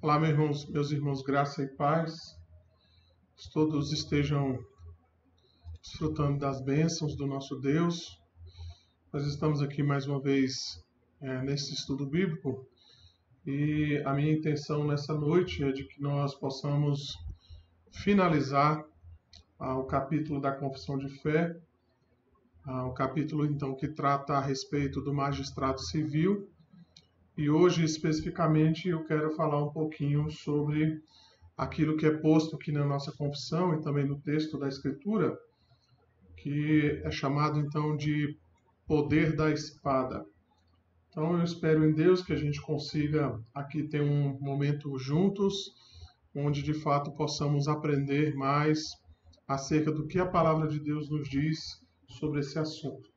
Olá, meus irmãos, graça e paz. Que todos estejam desfrutando das bênçãos do nosso Deus. Nós estamos aqui mais uma vez nesse estudo bíblico e a minha intenção nessa noite é de que nós possamos finalizar o capítulo da Confissão de Fé, o capítulo então que trata a respeito do magistrado civil. E hoje, especificamente, eu quero falar um pouquinho sobre aquilo que é posto aqui na nossa confissão e também no texto da Escritura, que é chamado, então, de poder da espada. Então, eu espero em Deus que a gente consiga aqui ter um momento juntos, onde, de fato, possamos aprender mais acerca do que a Palavra de Deus nos diz sobre esse assunto.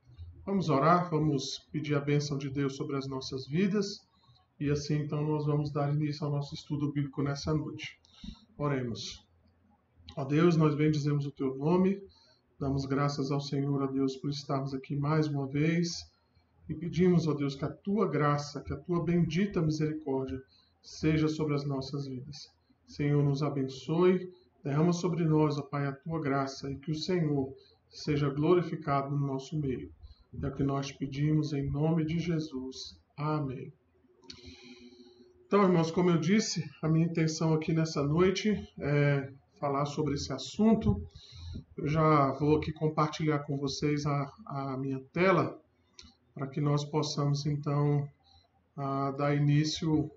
Vamos orar, vamos pedir a bênção de Deus sobre as nossas vidas. E assim, então, nós vamos dar início ao nosso estudo bíblico nessa noite. Oremos. Ó Deus, nós bendizemos o Teu nome, damos graças ao Senhor, ó Deus, por estarmos aqui mais uma vez e pedimos, ó Deus, que a Tua graça, que a Tua bendita misericórdia seja sobre as nossas vidas. Senhor, nos abençoe, derrama sobre nós, ó Pai, a Tua graça e que o Senhor seja glorificado no nosso meio. É o que nós pedimos em nome de Jesus. Amém. Então, irmãos, como eu disse, a minha intenção aqui nessa noite é falar sobre esse assunto. Eu já vou aqui compartilhar com vocês a minha tela, para que nós possamos, então, dar início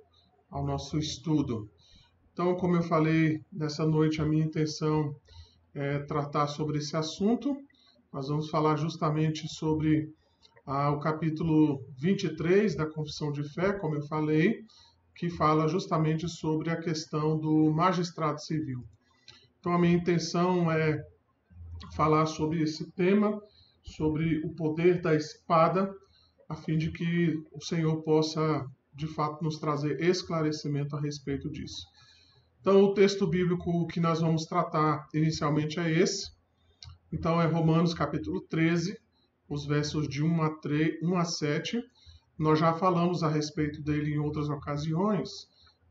ao nosso estudo. Então, como eu falei, nessa noite a minha intenção é tratar sobre esse assunto. Nós vamos falar justamente sobre o capítulo 23 da Confissão de Fé, como eu falei, que fala justamente sobre a questão do magistrado civil. Então, a minha intenção é falar sobre esse tema, sobre o poder da espada, a fim de que o Senhor possa, de fato, nos trazer esclarecimento a respeito disso. Então, o texto bíblico que nós vamos tratar inicialmente é esse. Então, é Romanos capítulo 13, os versos de 1 a 7. Nós já falamos a respeito dele em outras ocasiões,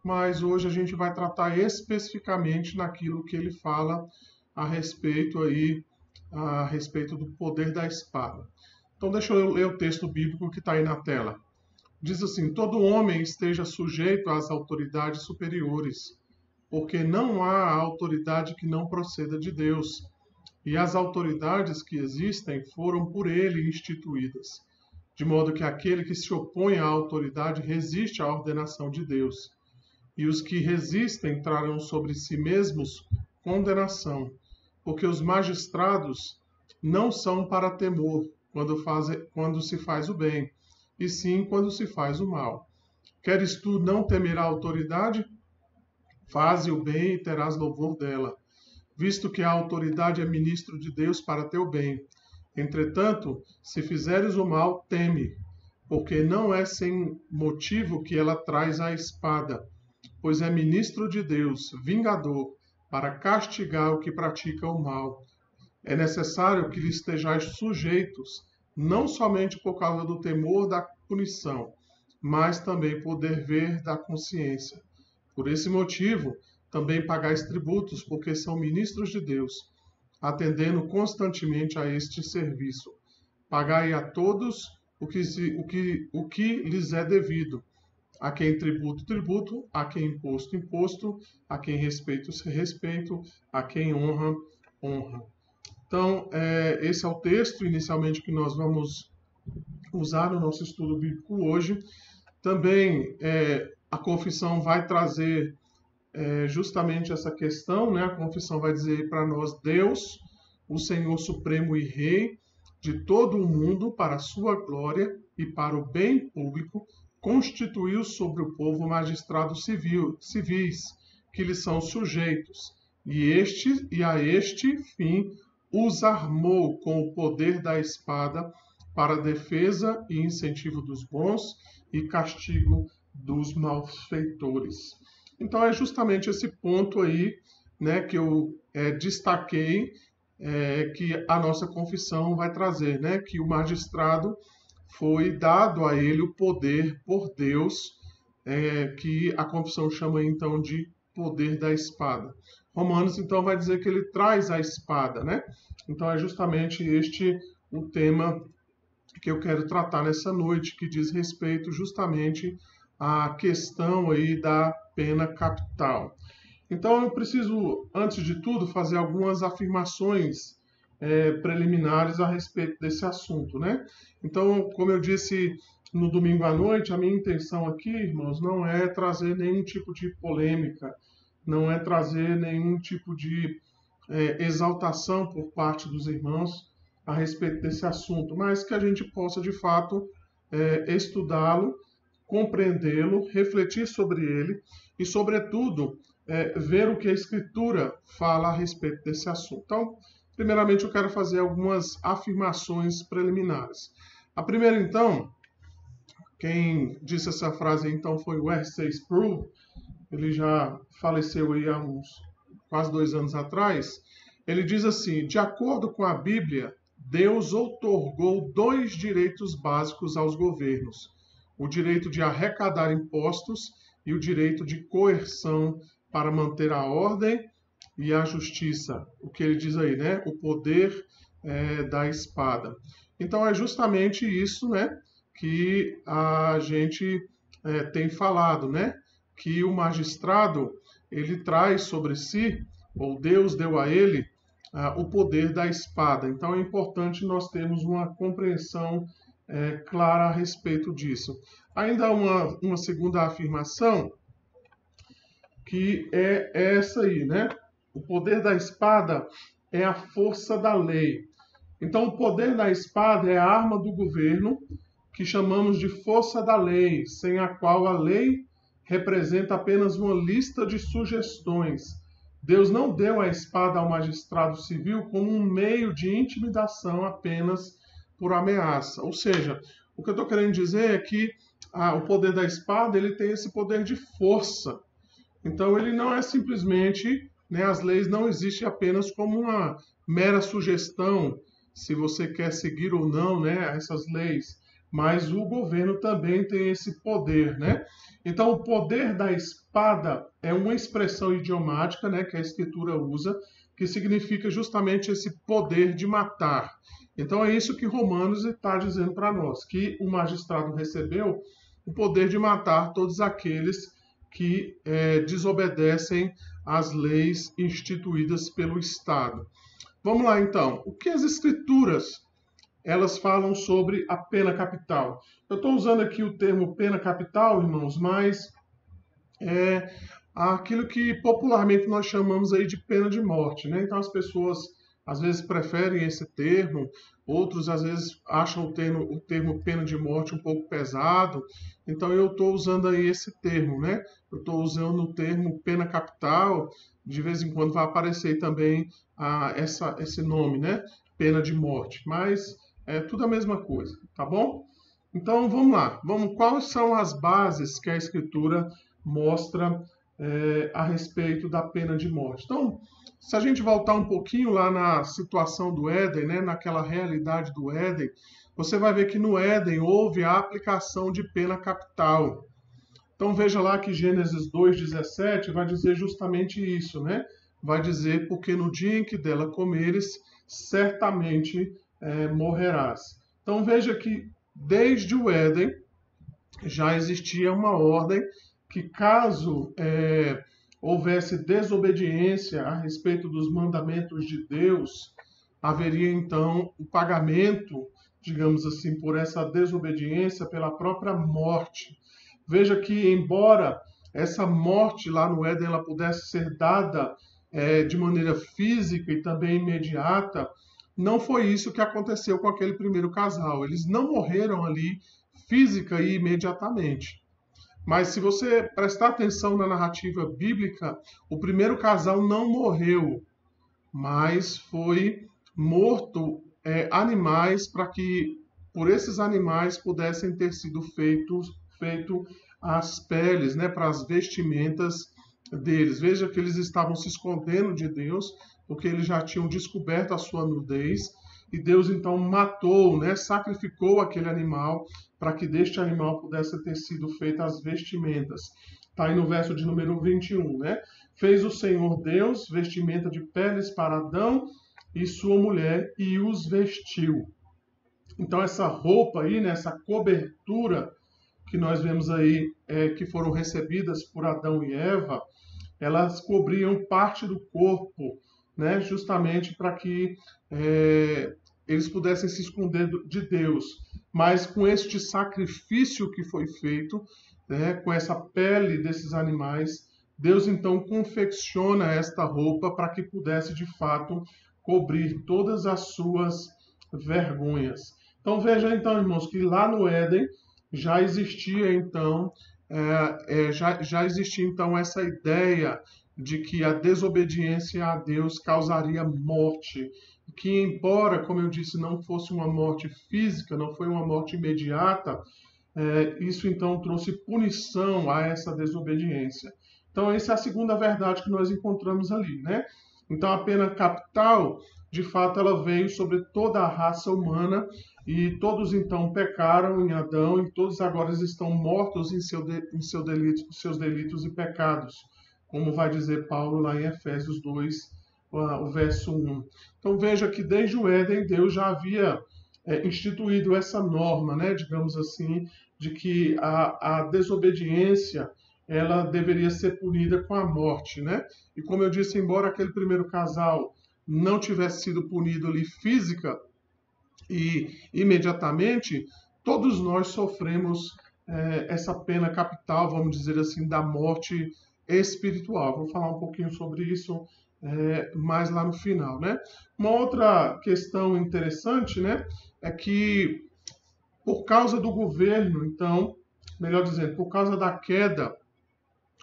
mas hoje a gente vai tratar especificamente naquilo que ele fala a respeito do poder da espada. Então deixa eu ler o texto bíblico que está aí na tela. Diz assim: todo homem esteja sujeito às autoridades superiores, porque não há autoridade que não proceda de Deus, e as autoridades que existem foram por ele instituídas. De modo que aquele que se opõe à autoridade resiste à ordenação de Deus. E os que resistem trarão sobre si mesmos condenação, porque os magistrados não são para temor quando se faz o bem, e sim quando se faz o mal. Queres tu não temer a autoridade? Faze o bem e terás louvor dela, visto que a autoridade é ministro de Deus para teu bem. Entretanto, se fizeres o mal, teme, porque não é sem motivo que ela traz a espada, pois é ministro de Deus, vingador, para castigar o que pratica o mal. É necessário que lhe estejais sujeitos, não somente por causa do temor da punição, mas também por dever da consciência. Por esse motivo, também pagais tributos, porque são ministros de Deus, atendendo constantemente a este serviço. Pagai a todos o que lhes é devido. A quem tributo, tributo. A quem imposto, imposto. A quem respeito, respeito. A quem honra, honra. Então, esse é o texto inicialmente que nós vamos usar no nosso estudo bíblico hoje. Também a confissão vai trazer justamente essa questão, né? A confissão vai dizer para nós: Deus, o Senhor Supremo e Rei de todo o mundo, para a sua glória e para o bem público, constituiu sobre o povo magistrados civis, que lhes são sujeitos, e a este fim os armou com o poder da espada para a defesa e incentivo dos bons e castigo dos malfeitores. Então é justamente esse ponto aí, né, que eu destaquei, que a nossa confissão vai trazer, né, que o magistrado foi dado a ele o poder por Deus que a confissão chama então de poder da espada. Romanos então vai dizer que ele traz a espada, né? Então é justamente este o tema que eu quero tratar nessa noite, que diz respeito justamente à questão aí da pena capital. Então eu preciso, antes de tudo, fazer algumas afirmações preliminares a respeito desse assunto, né? Então, como eu disse no domingo à noite, a minha intenção aqui, irmãos, não é trazer nenhum tipo de polêmica, não é trazer nenhum tipo de exaltação por parte dos irmãos a respeito desse assunto, mas que a gente possa, de fato, estudá-lo, compreendê-lo, refletir sobre ele e, sobretudo, ver o que a Escritura fala a respeito desse assunto. Então, primeiramente, eu quero fazer algumas afirmações preliminares. A primeira, então, quem disse essa frase então foi o R.C. Sproul. Ele já faleceu aí há uns quase 2 anos atrás. Ele diz assim: de acordo com a Bíblia, Deus outorgou 2 direitos básicos aos governos: o direito de arrecadar impostos e o direito de coerção para manter a ordem e a justiça. O que ele diz aí, né? O poder da espada. Então é justamente isso, né, que a gente tem falado, né? Que o magistrado ele traz sobre si, ou Deus deu a ele, o poder da espada. Então é importante nós termos uma compreensão clara a respeito disso. Ainda uma segunda afirmação, que é essa aí, né? O poder da espada é a força da lei. Então, o poder da espada é a arma do governo, que chamamos de força da lei, sem a qual a lei representa apenas uma lista de sugestões. Deus não deu a espada ao magistrado civil como um meio de intimidação apenas por ameaça. Ou seja, o que eu estou querendo dizer é que o poder da espada ele tem esse poder de força. Então, ele não é simplesmente, né, as leis não existem apenas como uma mera sugestão, se você quer seguir ou não, né, essas leis, mas o governo também tem esse poder, né? Então, o poder da espada é uma expressão idiomática, né, que a Escritura usa, que significa justamente esse poder de matar. Então, é isso que Romanos está dizendo para nós, que o magistrado recebeu o poder de matar todos aqueles que desobedecem às leis instituídas pelo Estado. Vamos lá, então. O que as Escrituras elas falam sobre a pena capital? Eu estou usando aqui o termo pena capital, irmãos, mas é aquilo que popularmente nós chamamos aí de pena de morte, né? Então as pessoas às vezes preferem esse termo, outros às vezes acham o termo pena de morte um pouco pesado, então eu estou usando aí esse termo, né? Eu estou usando o termo pena capital, de vez em quando vai aparecer também esse nome, né? Pena de morte, mas é tudo a mesma coisa, tá bom? Então vamos lá, quais são as bases que a Escritura mostra a respeito da pena de morte? Então, se a gente voltar um pouquinho lá na situação do Éden, né, naquela realidade do Éden, você vai ver que no Éden houve a aplicação de pena capital. Então veja lá que Gênesis 2,17 vai dizer justamente isso, né? Vai dizer, porque no dia em que dela comeres, certamente morrerás. Então veja que desde o Éden já existia uma ordem que caso houvesse desobediência a respeito dos mandamentos de Deus, haveria então o pagamento, digamos assim, por essa desobediência pela própria morte. Veja que, embora essa morte lá no Éden ela pudesse ser dada de maneira física e também imediata, não foi isso que aconteceu com aquele primeiro casal. Eles não morreram ali física e imediatamente. Mas se você prestar atenção na narrativa bíblica, o primeiro casal não morreu, mas foi morto animais para que por esses animais pudessem ter sido feito as peles, né, para as vestimentas deles. Veja que eles estavam se escondendo de Deus, porque eles já tinham descoberto a sua nudez, e Deus então matou, né, sacrificou aquele animal para que deste animal pudesse ter sido feitas as vestimentas. Está aí no verso de número 21, né? Fez o Senhor Deus vestimenta de peles para Adão e sua mulher e os vestiu. Então essa roupa aí, né, essa cobertura que nós vemos aí, que foram recebidas por Adão e Eva, elas cobriam parte do corpo, né, justamente para que eles pudessem se esconder de Deus. Mas com este sacrifício que foi feito, né, com essa pele desses animais, Deus então confecciona esta roupa para que pudesse de fato cobrir todas as suas vergonhas. Então veja então, irmãos, que lá no Éden já existia então já existia então essa ideia de que a desobediência a Deus causaria morte, que embora, como eu disse, não fosse uma morte física, não foi uma morte imediata, isso então trouxe punição a essa desobediência. Então essa é a segunda verdade que nós encontramos ali, né? Então a pena capital, de fato, ela veio sobre toda a raça humana e todos então pecaram em Adão e todos agora estão mortos em seus delitos e pecados, como vai dizer Paulo lá em Efésios 2, o verso 1. Então veja que desde o Éden Deus já havia instituído essa norma, né, digamos assim, de que a desobediência ela deveria ser punida com a morte, né? E como eu disse, embora aquele primeiro casal não tivesse sido punido ali física e imediatamente, todos nós sofremos essa pena capital, vamos dizer assim, da morte espiritual. Vou falar um pouquinho sobre isso mais lá no final, né? Uma outra questão interessante, né, é que por causa do governo, então, melhor dizendo, por causa da queda,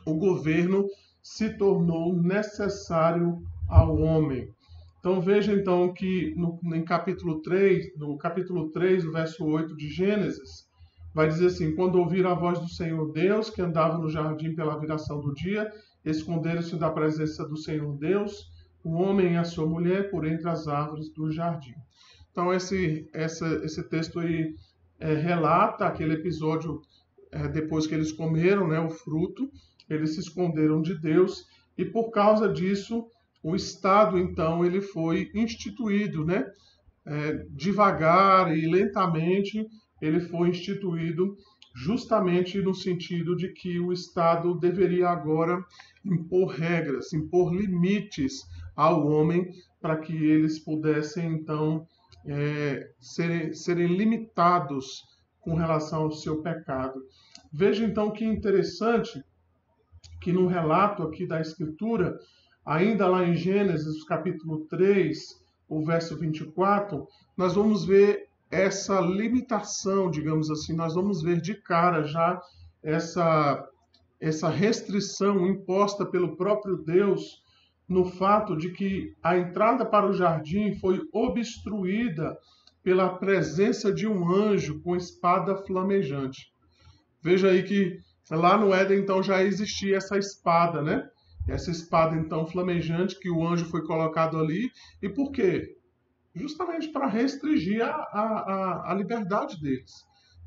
o governo se tornou necessário ao homem. Então veja então que no capítulo 3, no verso 8 de Gênesis, vai dizer assim: quando ouviram a voz do Senhor Deus, que andava no jardim pela viração do dia, esconderam-se da presença do Senhor Deus, o homem e a sua mulher, por entre as árvores do jardim. Então esse texto aí relata aquele episódio depois que eles comeram, né, o fruto, eles se esconderam de Deus e por causa disso o Estado então ele foi instituído, né? Devagar e lentamente ele foi instituído justamente no sentido de que o Estado deveria agora impor regras, impor limites ao homem para que eles pudessem então serem limitados com relação ao seu pecado. Veja então que interessante que no relato aqui da Escritura, ainda lá em Gênesis, capítulo 3, o verso 24, nós vamos ver essa limitação, digamos assim, nós vamos ver de cara já essa restrição imposta pelo próprio Deus no fato de que a entrada para o jardim foi obstruída pela presença de um anjo com espada flamejante. Veja aí que lá no Éden, então, já existia essa espada, né? Essa espada, então, flamejante, que o anjo foi colocado ali. E por quê? Justamente para restringir a liberdade deles.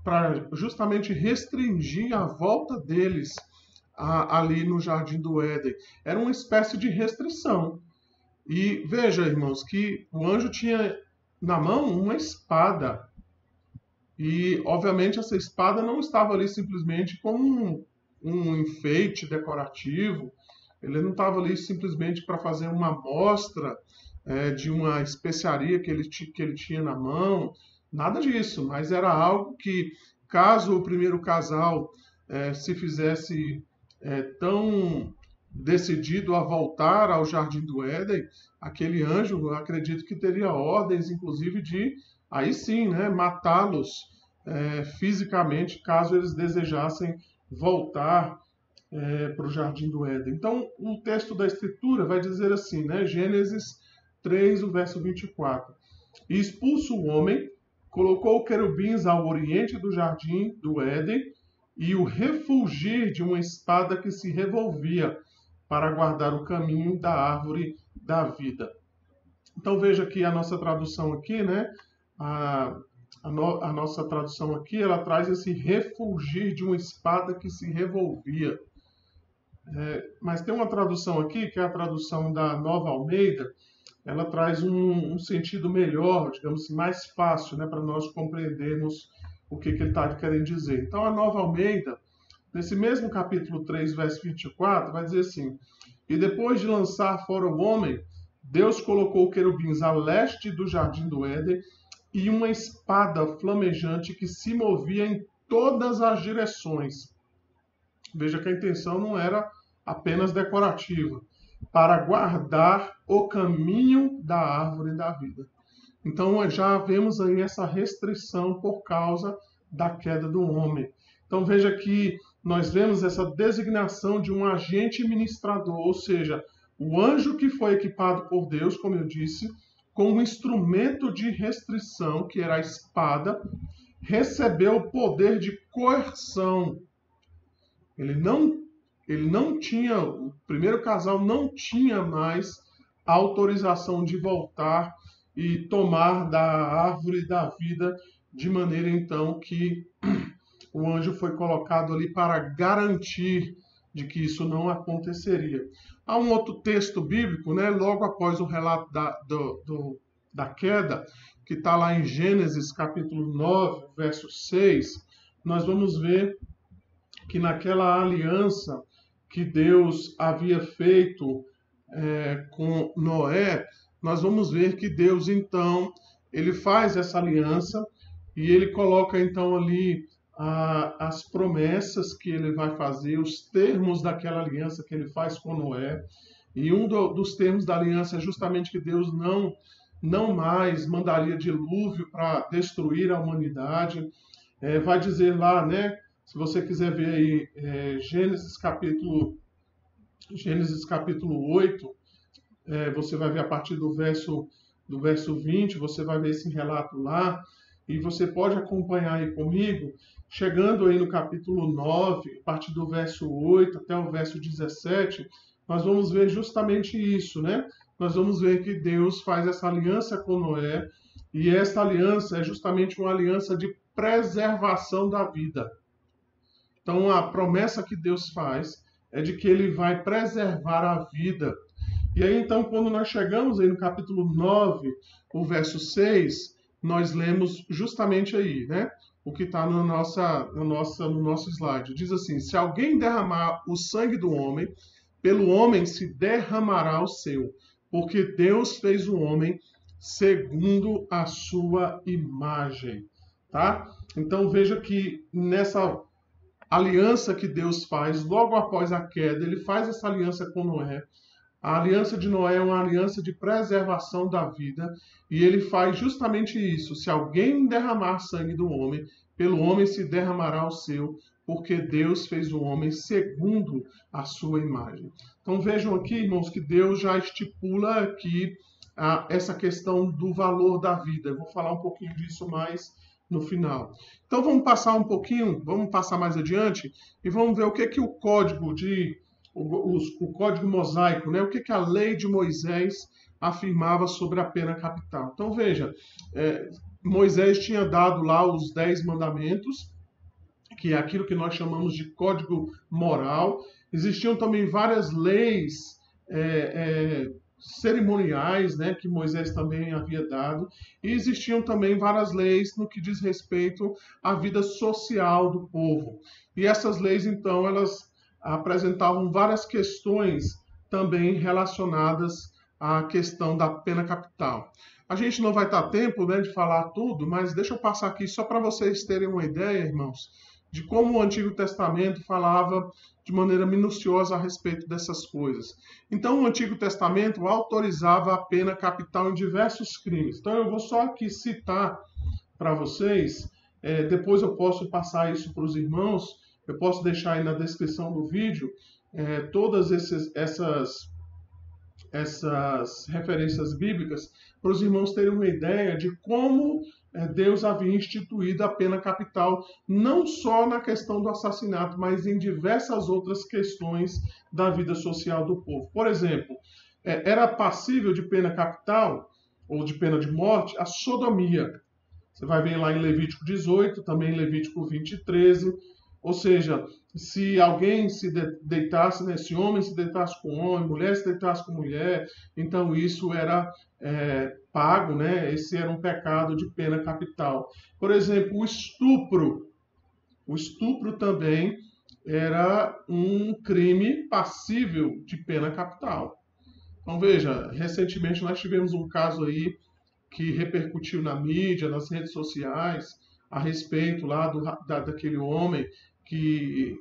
Para justamente restringir a volta deles ali no Jardim do Éden. Era uma espécie de restrição. E veja, irmãos, que o anjo tinha na mão uma espada. E, obviamente, essa espada não estava ali simplesmente como um enfeite decorativo, ele não estava ali simplesmente para fazer uma amostra de uma especiaria que ele tinha na mão, nada disso, mas era algo que, caso o primeiro casal se fizesse tão decidido a voltar ao Jardim do Éden, aquele anjo, eu acredito que teria ordens, inclusive, de, aí sim, né, matá-los fisicamente, caso eles desejassem voltar para o Jardim do Éden. Então, o texto da Escritura vai dizer assim, né, Gênesis 3, o verso 24. E expulso o homem, colocou querubins ao oriente do Jardim do Éden e o refulgir de uma espada que se revolvia para guardar o caminho da árvore da vida. Então veja que a nossa tradução aqui, né? A nossa tradução aqui, ela traz esse refulgir de uma espada que se revolvia. Mas tem uma tradução aqui, que é a tradução da Nova Almeida, ela traz um sentido melhor, digamos assim, mais fácil, né, para nós compreendermos o que ele está querendo dizer. Então, a Nova Almeida, nesse mesmo capítulo 3, verso 24, vai dizer assim: e depois de lançar fora o homem, Deus colocou querubins a leste do jardim do Éden e uma espada flamejante que se movia em todas as direções. Veja que a intenção não era apenas decorativa, para guardar o caminho da árvore da vida. Então já vemos aí essa restrição por causa da queda do homem. Então veja que nós vemos essa designação de um agente ministrador, ou seja, o anjo que foi equipado por Deus, como eu disse, com um instrumento de restrição, que era a espada, recebeu o poder de coerção. Ele não tinha, o primeiro casal não tinha mais autorização de voltar e tomar da árvore da vida, de maneira então que o anjo foi colocado ali para garantir de que isso não aconteceria. Há um outro texto bíblico, né, logo após o relato da queda, que está lá em Gênesis capítulo 9, verso 6, nós vamos ver que naquela aliança que Deus havia feito com Noé, nós vamos ver que Deus, então, ele faz essa aliança e ele coloca, então, ali as promessas que ele vai fazer, os termos daquela aliança que ele faz com Noé. E um dos termos da aliança é justamente que Deus não mais mandaria dilúvio para destruir a humanidade. Vai dizer lá, né? Se você quiser ver aí Gênesis capítulo 8, você vai ver a partir do verso 20, você vai ver esse relato lá, e você pode acompanhar aí comigo, chegando aí no capítulo 9, a partir do verso 8 até o verso 17, nós vamos ver justamente isso, né? Nós vamos ver que Deus faz essa aliança com Noé, e essa aliança é justamente uma aliança de preservação da vida. Então, a promessa que Deus faz é de que ele vai preservar a vida. E aí, então, quando nós chegamos aí no capítulo 9, o verso 6, nós lemos justamente aí, né? O que está no nosso slide. Diz assim: se alguém derramar o sangue do homem, pelo homem se derramará o seu, porque Deus fez o homem segundo a sua imagem. Tá? Então, veja que nessa aliança que Deus faz, logo após a queda, ele faz essa aliança com Noé. A aliança de Noé é uma aliança de preservação da vida, e ele faz justamente isso: se alguém derramar sangue do homem, pelo homem se derramará o seu, porque Deus fez o homem segundo a sua imagem. Então vejam aqui, irmãos, que Deus já estipula aqui essa questão do valor da vida. Eu vou falar um pouquinho disso mais no final. Então vamos passar mais adiante e vamos ver o que o código mosaico, né? O que a lei de Moisés afirmava sobre a pena capital. Então veja, Moisés tinha dado lá os 10 mandamentos, que é aquilo que nós chamamos de código moral. Existiam também várias leis cerimoniais, né, que Moisés também havia dado, e existiam também várias leis no que diz respeito à vida social do povo. E essas leis, então, elas apresentavam várias questões também relacionadas à questão da pena capital. A gente não vai ter tempo, né, de falar tudo, mas deixa eu passar aqui só para vocês terem uma ideia, irmãos, de como o Antigo Testamento falava de maneira minuciosa a respeito dessas coisas. Então, o Antigo Testamento autorizava a pena capital em diversos crimes. Então, eu vou só aqui citar para vocês, depois eu posso passar isso para os irmãos, eu posso deixar aí na descrição do vídeo todas essas referências bíblicas, para os irmãos terem uma ideia de como Deus havia instituído a pena capital, não só na questão do assassinato, mas em diversas outras questões da vida social do povo. Por exemplo, era passível de pena capital ou de pena de morte, a sodomia. Você vai ver lá em Levítico 18, também em Levítico 20 e 13. Ou seja, se alguém se deitasse, né, se homem se deitasse com homem, mulher se deitasse com mulher, então isso era pago, né? Esse era um pecado de pena capital. Por exemplo, o estupro. O estupro também era um crime passível de pena capital. Então veja, recentemente nós tivemos um caso aí que repercutiu na mídia, nas redes sociais, a respeito lá daquele homem que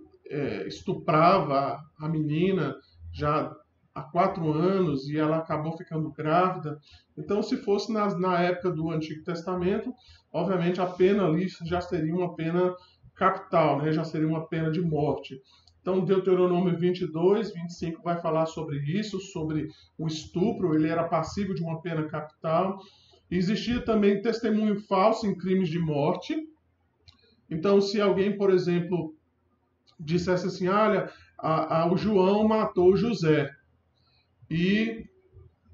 estuprava a menina já há 4 anos e ela acabou ficando grávida. Então, se fosse na época do Antigo Testamento, obviamente a pena ali já seria uma pena capital, né? Já seria uma pena de morte. Então, Deuteronômio 22, 25 vai falar sobre isso, sobre o estupro, ele era passível de uma pena capital. Existia também testemunho falso em crimes de morte. Então, se alguém, por exemplo, dissesse assim, olha, o João matou o José, e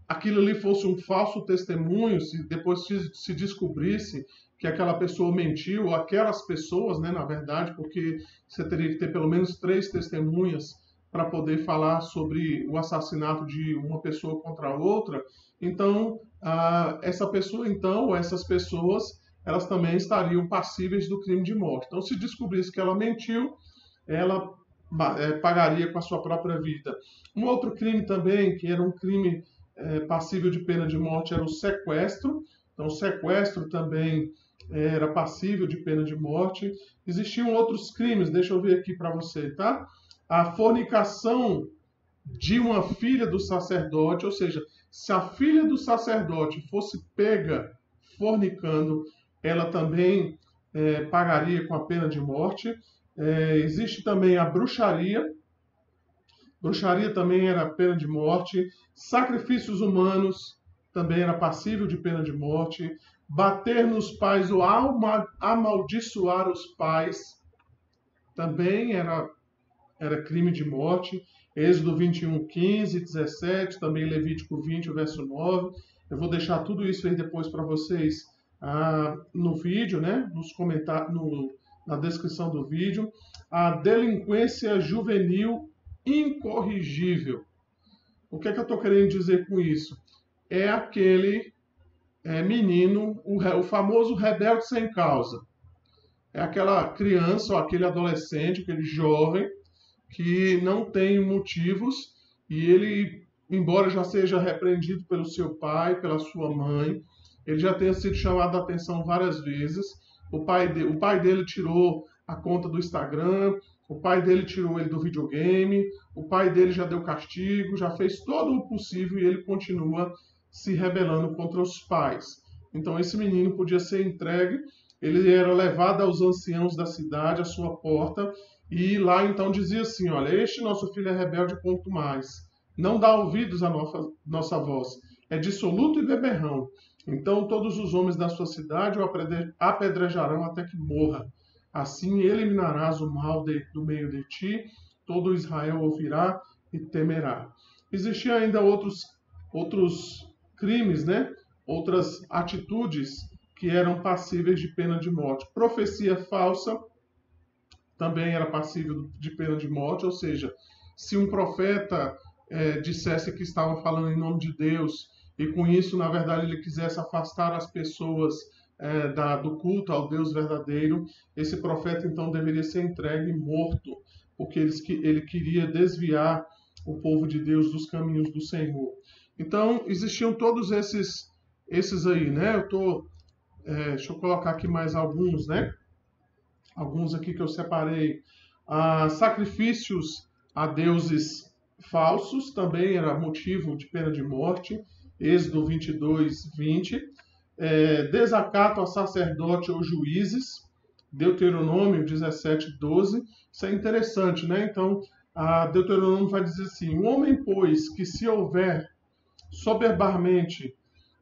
aquilo ali fosse um falso testemunho, se depois se descobrisse que aquela pessoa mentiu, ou aquelas pessoas, né, na verdade, porque você teria que ter pelo menos 3 testemunhas para poder falar sobre o assassinato de uma pessoa contra a outra, então essa pessoa, então, ou essas pessoas, elas também estariam passíveis do crime de morte. Então, se descobrisse que ela mentiu, ela pagaria com a sua própria vida. Um outro crime também, que era um crime passível de pena de morte, era o sequestro. Então, o sequestro também era passível de pena de morte. Existiam outros crimes, deixa eu ver aqui para você, tá? A fornicação de uma filha do sacerdote, ou seja, se a filha do sacerdote fosse pega fornicando, ela também pagaria com a pena de morte. Existe também a bruxaria. Bruxaria também era pena de morte. Sacrifícios humanos também era passível de pena de morte. Bater nos pais ou amaldiçoar os pais também era crime de morte. Êxodo 21, 15, 17, também Levítico 20, verso 9. Eu vou deixar tudo isso aí depois para vocês no vídeo, né? Nos comentários, na descrição do vídeo. A delinquência juvenil incorrigível. O que é que eu estou querendo dizer com isso? É aquele menino, o famoso rebelde sem causa. É aquela criança ou aquele adolescente, aquele jovem que não tem motivos e ele, embora já seja repreendido pelo seu pai, pela sua mãe, ele já tenha sido chamado a atenção várias vezes. O pai dele tirou a conta do Instagram, o pai dele tirou ele do videogame, o pai dele já deu castigo, já fez todo o possível e ele continua se rebelando contra os pais. Então esse menino podia ser entregue, ele era levado aos anciãos da cidade, à sua porta, e lá então dizia assim, olha, este nosso filho é rebelde quanto mais, não dá ouvidos à nossa voz, é dissoluto e beberrão. Então todos os homens da sua cidade o apedrejarão até que morra. Assim eliminarás o mal do meio de ti, todo Israel ouvirá e temerá. Existiam ainda outros crimes, né? Outras atitudes que eram passíveis de pena de morte. Profecia falsa também era passível de pena de morte, ou seja, se um profeta dissesse que estava falando em nome de Deus e com isso, na verdade, ele quisesse afastar as pessoas do culto ao Deus verdadeiro, esse profeta então deveria ser entregue e morto, porque ele queria desviar o povo de Deus dos caminhos do Senhor. Então, existiam todos esses aí, né? Deixa eu colocar aqui mais alguns, né? Alguns aqui que eu separei. Sacrifícios a deuses falsos também era motivo de pena de morte. Êxodo 22, 20. Desacato a sacerdote ou juízes. Deuteronômio 17, 12. Isso é interessante, né? Então, Deuteronômio vai dizer assim: o homem, pois, que se houver soberbamente,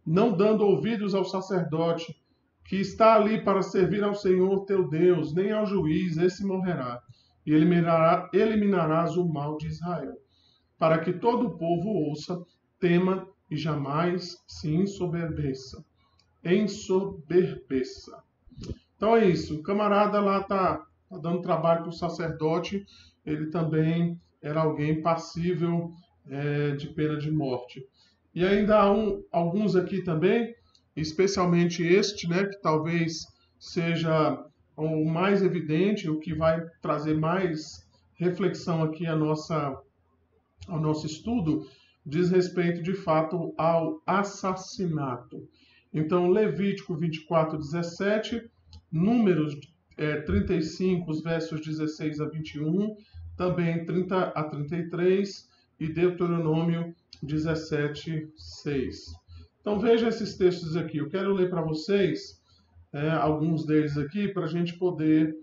não dando ouvidos ao sacerdote, que está ali para servir ao Senhor teu Deus, nem ao juiz, esse morrerá. E eliminarás o mal de Israel, para que todo o povo ouça, tema e jamais se ensoberbeça. Ensoberbeça. Então é isso. O camarada lá tá dando trabalho para o sacerdote. Ele também era alguém passível de pena de morte. E ainda há alguns aqui também, especialmente este, né, que talvez seja o mais evidente, o que vai trazer mais reflexão aqui ao nosso estudo, diz respeito de fato ao assassinato. Então, Levítico 24:17, Números 35, os versos 16 a 21, também 30 a 33 e Deuteronômio 17:6. Então veja esses textos aqui. Eu quero ler para vocês alguns deles aqui para a gente poder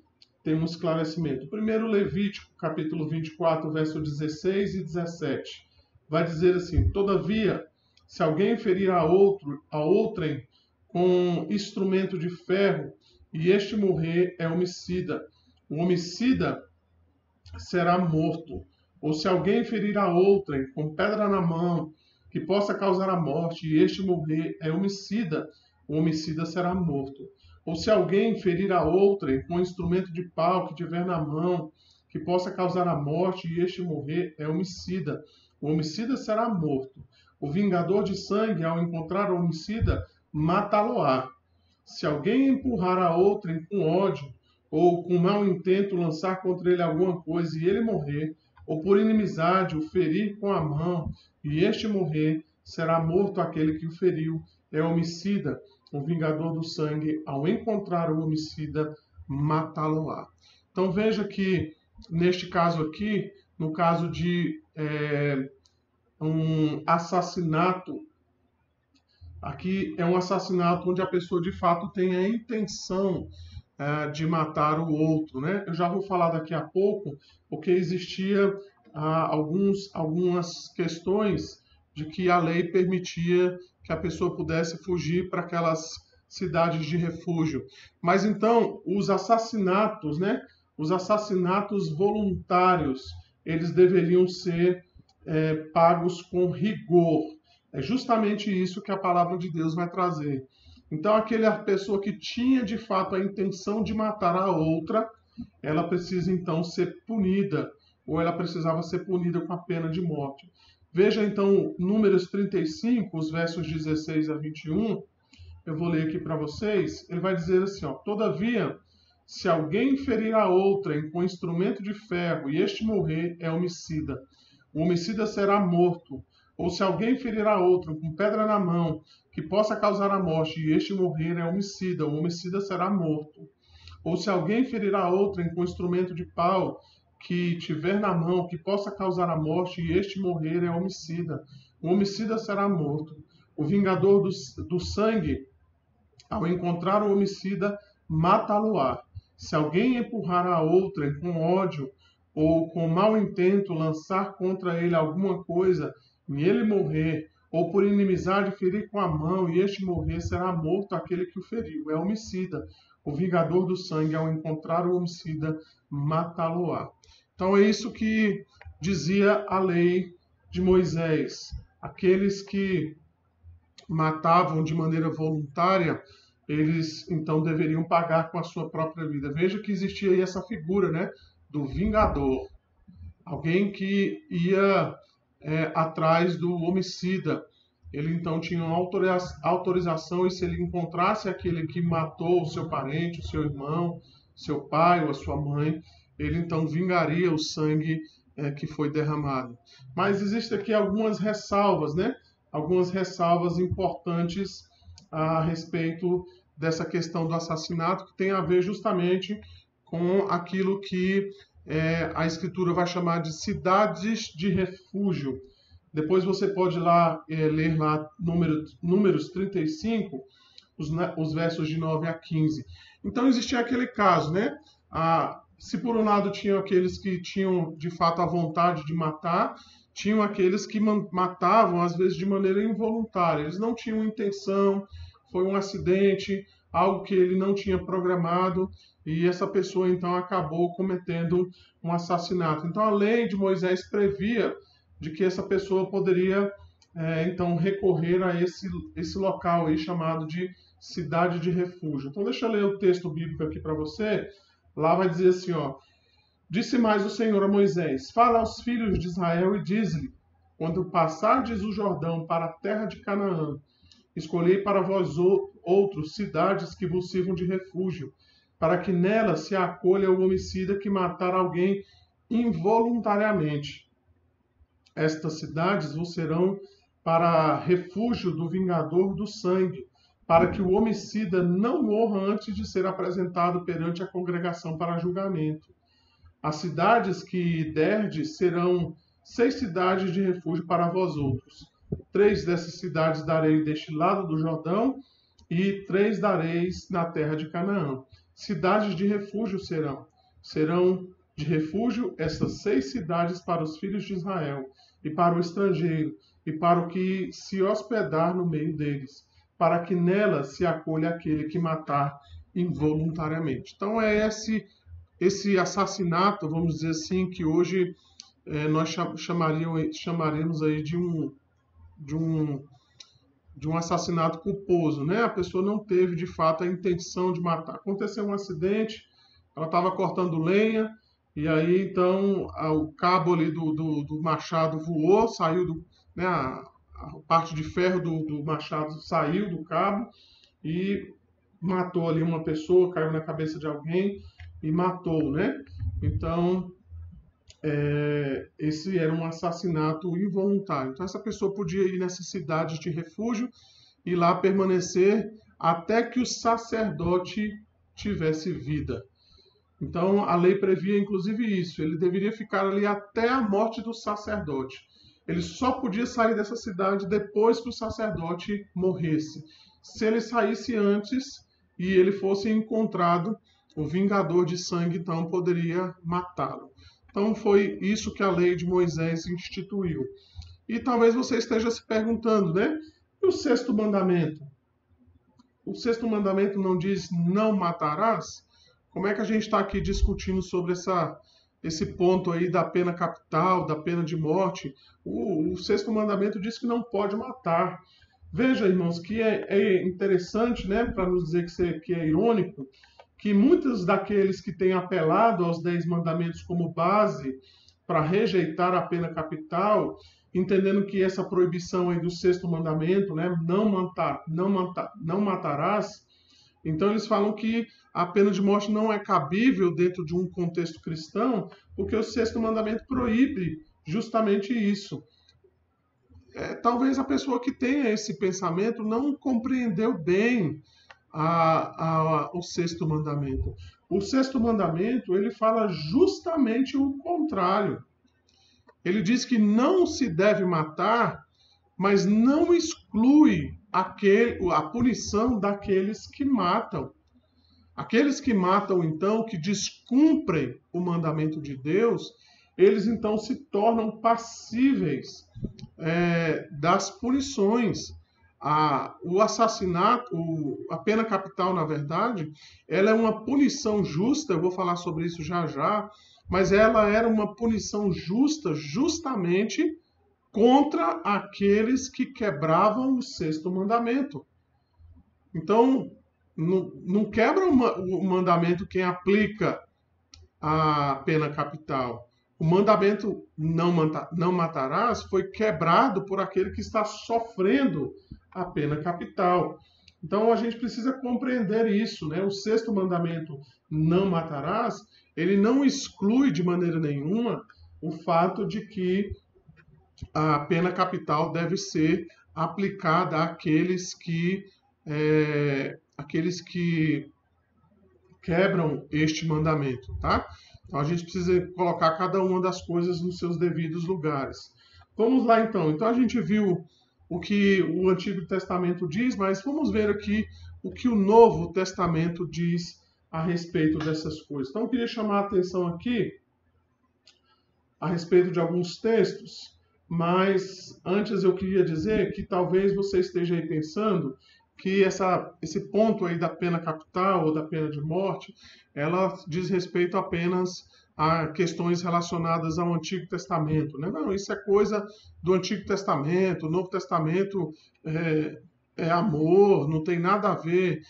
ter um esclarecimento. Primeiro, Levítico, capítulo 24, verso 16 e 17. Vai dizer assim: todavia, se alguém ferir a outrem com instrumento de ferro e este morrer, é homicida. O homicida será morto. Ou se alguém ferir a outrem com pedra na mão, que possa causar a morte, e este morrer, é homicida. O homicida será morto. Ou se alguém ferir a outrem com instrumento de pau que tiver na mão, que possa causar a morte, e este morrer, é homicida. O homicida será morto. O vingador de sangue, ao encontrar o homicida, matá-lo-á. Se alguém empurrar a outrem com ódio, ou com mau intento lançar contra ele alguma coisa e ele morrer, ou por inimizade o ferir com a mão e este morrer, será morto aquele que o feriu. É homicida. O vingador do sangue, ao encontrar o homicida, matá-lo-á. Então veja que neste caso aqui, no caso de um assassinato, aqui é um assassinato onde a pessoa de fato tem a intenção de matar o outro, né? Eu já vou falar daqui a pouco, porque existia algumas questões de que a lei permitia que a pessoa pudesse fugir para aquelas cidades de refúgio. Mas então, os assassinatos, né? Os assassinatos voluntários, eles deveriam ser pagos com rigor. É justamente isso que a palavra de Deus vai trazer. Então, aquela pessoa que tinha de fato a intenção de matar a outra, ela precisa então ser punida, ou ela precisava ser punida com a pena de morte. Veja então Números 35, os versos 16 a 21, eu vou ler aqui para vocês. Ele vai dizer assim: todavia, se alguém ferir a outrem com instrumento de ferro e este morrer, é homicida. O homicida será morto. Ou se alguém ferir a outro com pedra na mão, que possa causar a morte, e este morrer, é homicida. O homicida será morto. Ou se alguém ferir a outrem com instrumento de pau, que tiver na mão, que possa causar a morte, e este morrer, é homicida. O homicida será morto. O vingador do sangue, ao encontrar o homicida, matá-lo-á. Se alguém empurrar a outrem com ódio, ou com mau intento lançar contra ele alguma coisa, e ele morrer, ou por inimizade ferir com a mão, e este morrer, será morto aquele que o feriu. É homicida. O vingador do sangue, ao encontrar o homicida, matá-lo-á. Então é isso que dizia a lei de Moisés. Aqueles que matavam de maneira voluntária, eles então deveriam pagar com a sua própria vida. Veja que existia aí essa figura, né, do vingador. Alguém que ia atrás do homicida. Ele então tinha uma autorização, e se ele encontrasse aquele que matou o seu parente, o seu irmão, seu pai ou a sua mãe, ele então vingaria o sangue que foi derramado. Mas existem aqui algumas ressalvas, né? Algumas ressalvas importantes a respeito dessa questão do assassinato, que tem a ver justamente com aquilo que a Escritura vai chamar de cidades de refúgio. Depois você pode ler lá Números 35, os versos de 9 a 15. Então existia aquele caso, né? Se por um lado tinham aqueles que tinham de fato a vontade de matar, tinham aqueles que matavam às vezes de maneira involuntária. Eles não tinham intenção, foi um acidente, algo que ele não tinha programado, e essa pessoa então acabou cometendo um assassinato. Então a lei de Moisés previa de que essa pessoa poderia então recorrer a esse local aí chamado de cidade de refúgio. Então deixa eu ler o texto bíblico aqui para você. Lá vai dizer assim, ó: Disse mais o Senhor a Moisés: Fala aos filhos de Israel e diz-lhe: Quando passardes o Jordão para a terra de Canaã, escolhei para vós outros cidades que vos sirvam de refúgio, para que nelas se acolha o homicida que matar alguém involuntariamente. Estas cidades vos serão para refúgio do vingador do sangue, para que o homicida não morra antes de ser apresentado perante a congregação para julgamento. As cidades que derdes serão 6 cidades de refúgio para vós outros. 3 dessas cidades darei deste lado do Jordão, e 3 dareis na terra de Canaã. Cidades de refúgio serão de refúgio estas 6 cidades para os filhos de Israel, e para o estrangeiro, e para o que se hospedar no meio deles, para que nelas se acolha aquele que matar involuntariamente. Então é esse assassinato, vamos dizer assim, que hoje nós chamaremos aí de um assassinato culposo, né? A pessoa não teve de fato a intenção de matar. Aconteceu um acidente, ela estava cortando lenha, e aí então o cabo ali do machado voou, saiu né, a parte de ferro do machado saiu do cabo e matou ali uma pessoa, caiu na cabeça de alguém e matou, né? Então, esse era um assassinato involuntário. Então, essa pessoa podia ir nessas cidades de refúgio e lá permanecer até que o sacerdote tivesse vida. Então, a lei previa inclusive isso. Ele deveria ficar ali até a morte do sacerdote. Ele só podia sair dessa cidade depois que o sacerdote morresse. Se ele saísse antes e ele fosse encontrado, o vingador de sangue então poderia matá-lo. Então foi isso que a lei de Moisés instituiu. E talvez você esteja se perguntando, né? E o sexto mandamento? O sexto mandamento não diz não matarás? Como é que a gente está aqui discutindo sobre esse ponto aí da pena capital, da pena de morte? O sexto mandamento diz que não pode matar. Veja, irmãos, que é interessante, né, para nos dizer que é irônico, que muitos daqueles que têm apelado aos 10 mandamentos como base para rejeitar a pena capital, entendendo que essa proibição aí do sexto mandamento, né, não matarás, então eles falam que a pena de morte não é cabível dentro de um contexto cristão, porque o sexto mandamento proíbe justamente isso. Talvez a pessoa que tenha esse pensamento não compreendeu bem o sexto mandamento. O sexto mandamento, ele fala justamente o contrário. Ele diz que não se deve matar, mas não exclui a punição daqueles que matam. Aqueles que matam, então, que descumprem o mandamento de Deus, eles então se tornam passíveis das punições. O assassinato, a pena capital, na verdade, ela é uma punição justa, eu vou falar sobre isso já já, mas ela era uma punição justa justamente contra aqueles que quebravam o sexto mandamento. Então, não quebra o mandamento quem aplica a pena capital. O mandamento não matarás foi quebrado por aquele que está sofrendo a pena capital. Então a gente precisa compreender isso, né? O sexto mandamento, não matarás, ele não exclui de maneira nenhuma o fato de que a pena capital deve ser aplicada àqueles que quebram este mandamento, tá? Então a gente precisa colocar cada uma das coisas nos seus devidos lugares. Vamos lá então. Então a gente viu o que o Antigo Testamento diz, mas vamos ver aqui o que o Novo Testamento diz a respeito dessas coisas. Então eu queria chamar a atenção aqui a respeito de alguns textos, mas antes eu queria dizer que talvez você esteja aí pensando que esse ponto aí da pena capital ou da pena de morte, ela diz respeito apenas a questões relacionadas ao Antigo Testamento, né? Não, isso é coisa do Antigo Testamento, o Novo Testamento é amor, não tem nada a ver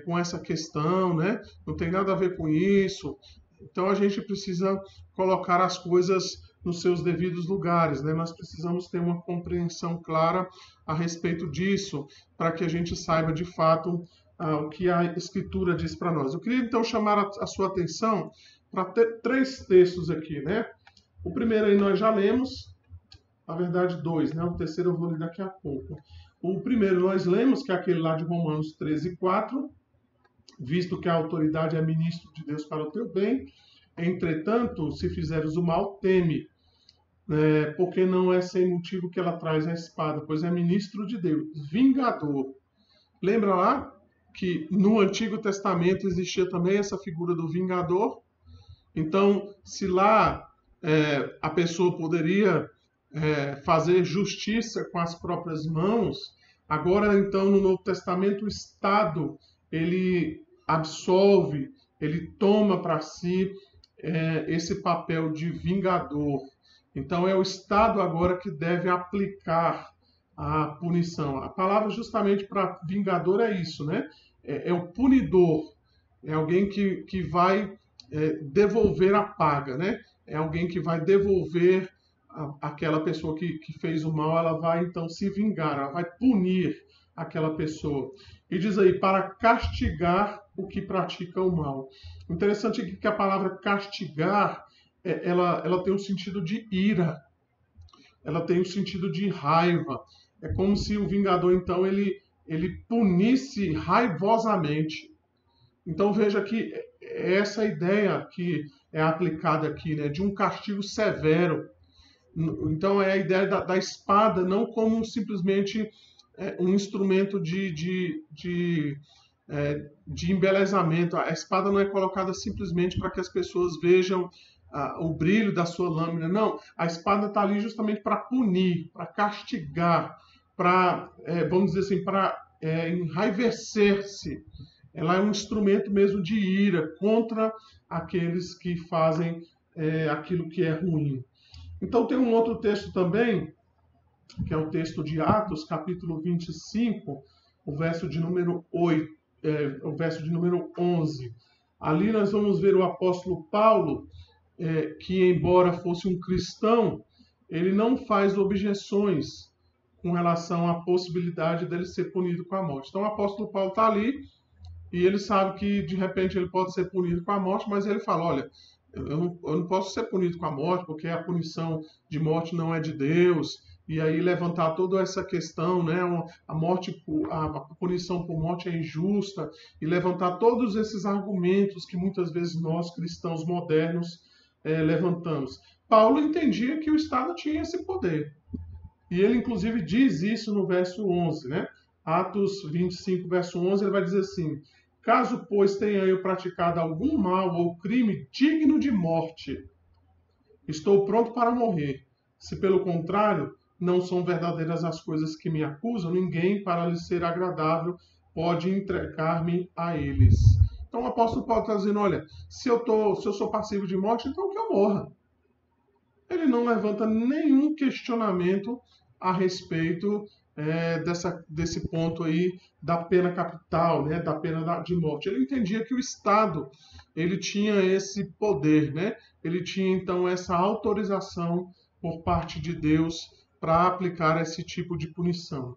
com essa questão, né? Não tem nada a ver com isso. Então a gente precisa colocar as coisas nos seus devidos lugares, né? Nós precisamos ter uma compreensão clara a respeito disso, para que a gente saiba de fato o que a Escritura diz para nós. Eu queria então chamar a sua atenção para ter 3 textos aqui, né? O primeiro aí nós já lemos, na verdade 2, né? O terceiro eu vou ler daqui a pouco. O primeiro nós lemos, que é aquele lá de Romanos 13:4, visto que a autoridade é ministro de Deus para o teu bem, entretanto, se fizeres o mal, teme, porque não é sem motivo que ela traz a espada, pois é ministro de Deus, vingador. Lembra lá que no Antigo Testamento existia também essa figura do vingador? Então, se lá a pessoa poderia fazer justiça com as próprias mãos, agora então no Novo Testamento o Estado ele absolve, ele toma para si esse papel de vingador. Então é o Estado agora que deve aplicar a punição. A palavra justamente para vingador é isso, né? É o punidor, é alguém que vai devolver a paga, né? É alguém que vai devolver aquela pessoa que fez o mal, ela vai então se vingar, ela vai punir aquela pessoa. E diz aí, para castigar o que pratica o mal. O interessante é que a palavra castigar, ela tem um sentido de ira, ela tem um sentido de raiva. É como se o vingador, então, ele punisse raivosamente. Então veja que essa ideia que é aplicada aqui, né, de um castigo severo. Então é a ideia da espada não como simplesmente um instrumento de embelezamento. A espada não é colocada simplesmente para que as pessoas vejam o brilho da sua lâmina. Não, a espada está ali justamente para punir, para castigar, para, vamos dizer assim, para enraivecer-se. Ela é um instrumento mesmo de ira contra aqueles que fazem aquilo que é ruim. Então tem um outro texto também, que é o texto de Atos, capítulo 25, o verso de número 8, o verso de número 11. Ali nós vamos ver o apóstolo Paulo, que embora fosse um cristão, ele não faz objeções com relação à possibilidade dele ser punido com a morte. Então o apóstolo Paulo está ali, e ele sabe que de repente ele pode ser punido com a morte, mas ele fala, olha, eu não posso ser punido com a morte, porque a punição de morte não é de Deus. E aí levantar toda essa questão, né? A punição por morte é injusta, e levantar todos esses argumentos que muitas vezes nós, cristãos modernos, levantamos. Paulo entendia que o Estado tinha esse poder. E ele, inclusive, diz isso no verso 11, né? Atos 25, verso 11, ele vai dizer assim: caso, pois, tenha eu praticado algum mal ou crime digno de morte, estou pronto para morrer. Se, pelo contrário, não são verdadeiras as coisas que me acusam, ninguém, para lhe ser agradável, pode entregar-me a eles. Então o apóstolo Paulo está dizendo, olha, se eu sou passivo de morte, então que eu morra. Ele não levanta nenhum questionamento a respeito desse ponto aí da pena capital, né, da pena de morte. Ele entendia que o Estado ele tinha esse poder, né? Ele tinha então essa autorização por parte de Deus para aplicar esse tipo de punição.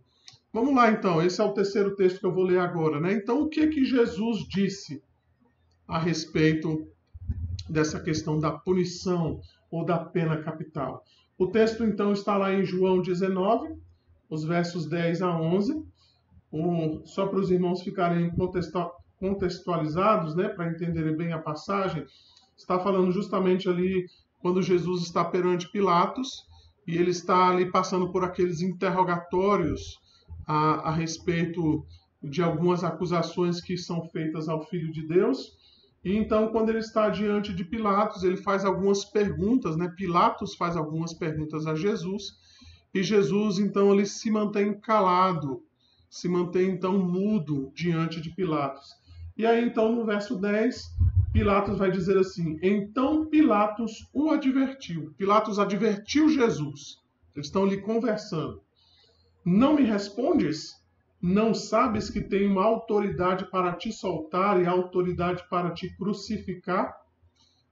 Vamos lá então, esse é o terceiro texto que eu vou ler agora, né? Então o que Jesus disse a respeito dessa questão da punição ou da pena capital? O texto então está lá em João 19, os versos 10 a 11, só para os irmãos ficarem contextualizados, né, para entenderem bem a passagem, está falando justamente ali quando Jesus está perante Pilatos, e ele está ali passando por aqueles interrogatórios a respeito de algumas acusações que são feitas ao Filho de Deus. E então, quando ele está diante de Pilatos, ele faz algumas perguntas, né? Pilatos faz algumas perguntas a Jesus, e Jesus, então, ele se mantém calado. se mantém então mudo diante de Pilatos. E aí então no verso 10, Pilatos vai dizer assim: então Pilatos o advertiu. Pilatos advertiu Jesus. Eles estão ali conversando. Não me respondes? Não sabes que tenho autoridade para te soltar e autoridade para te crucificar?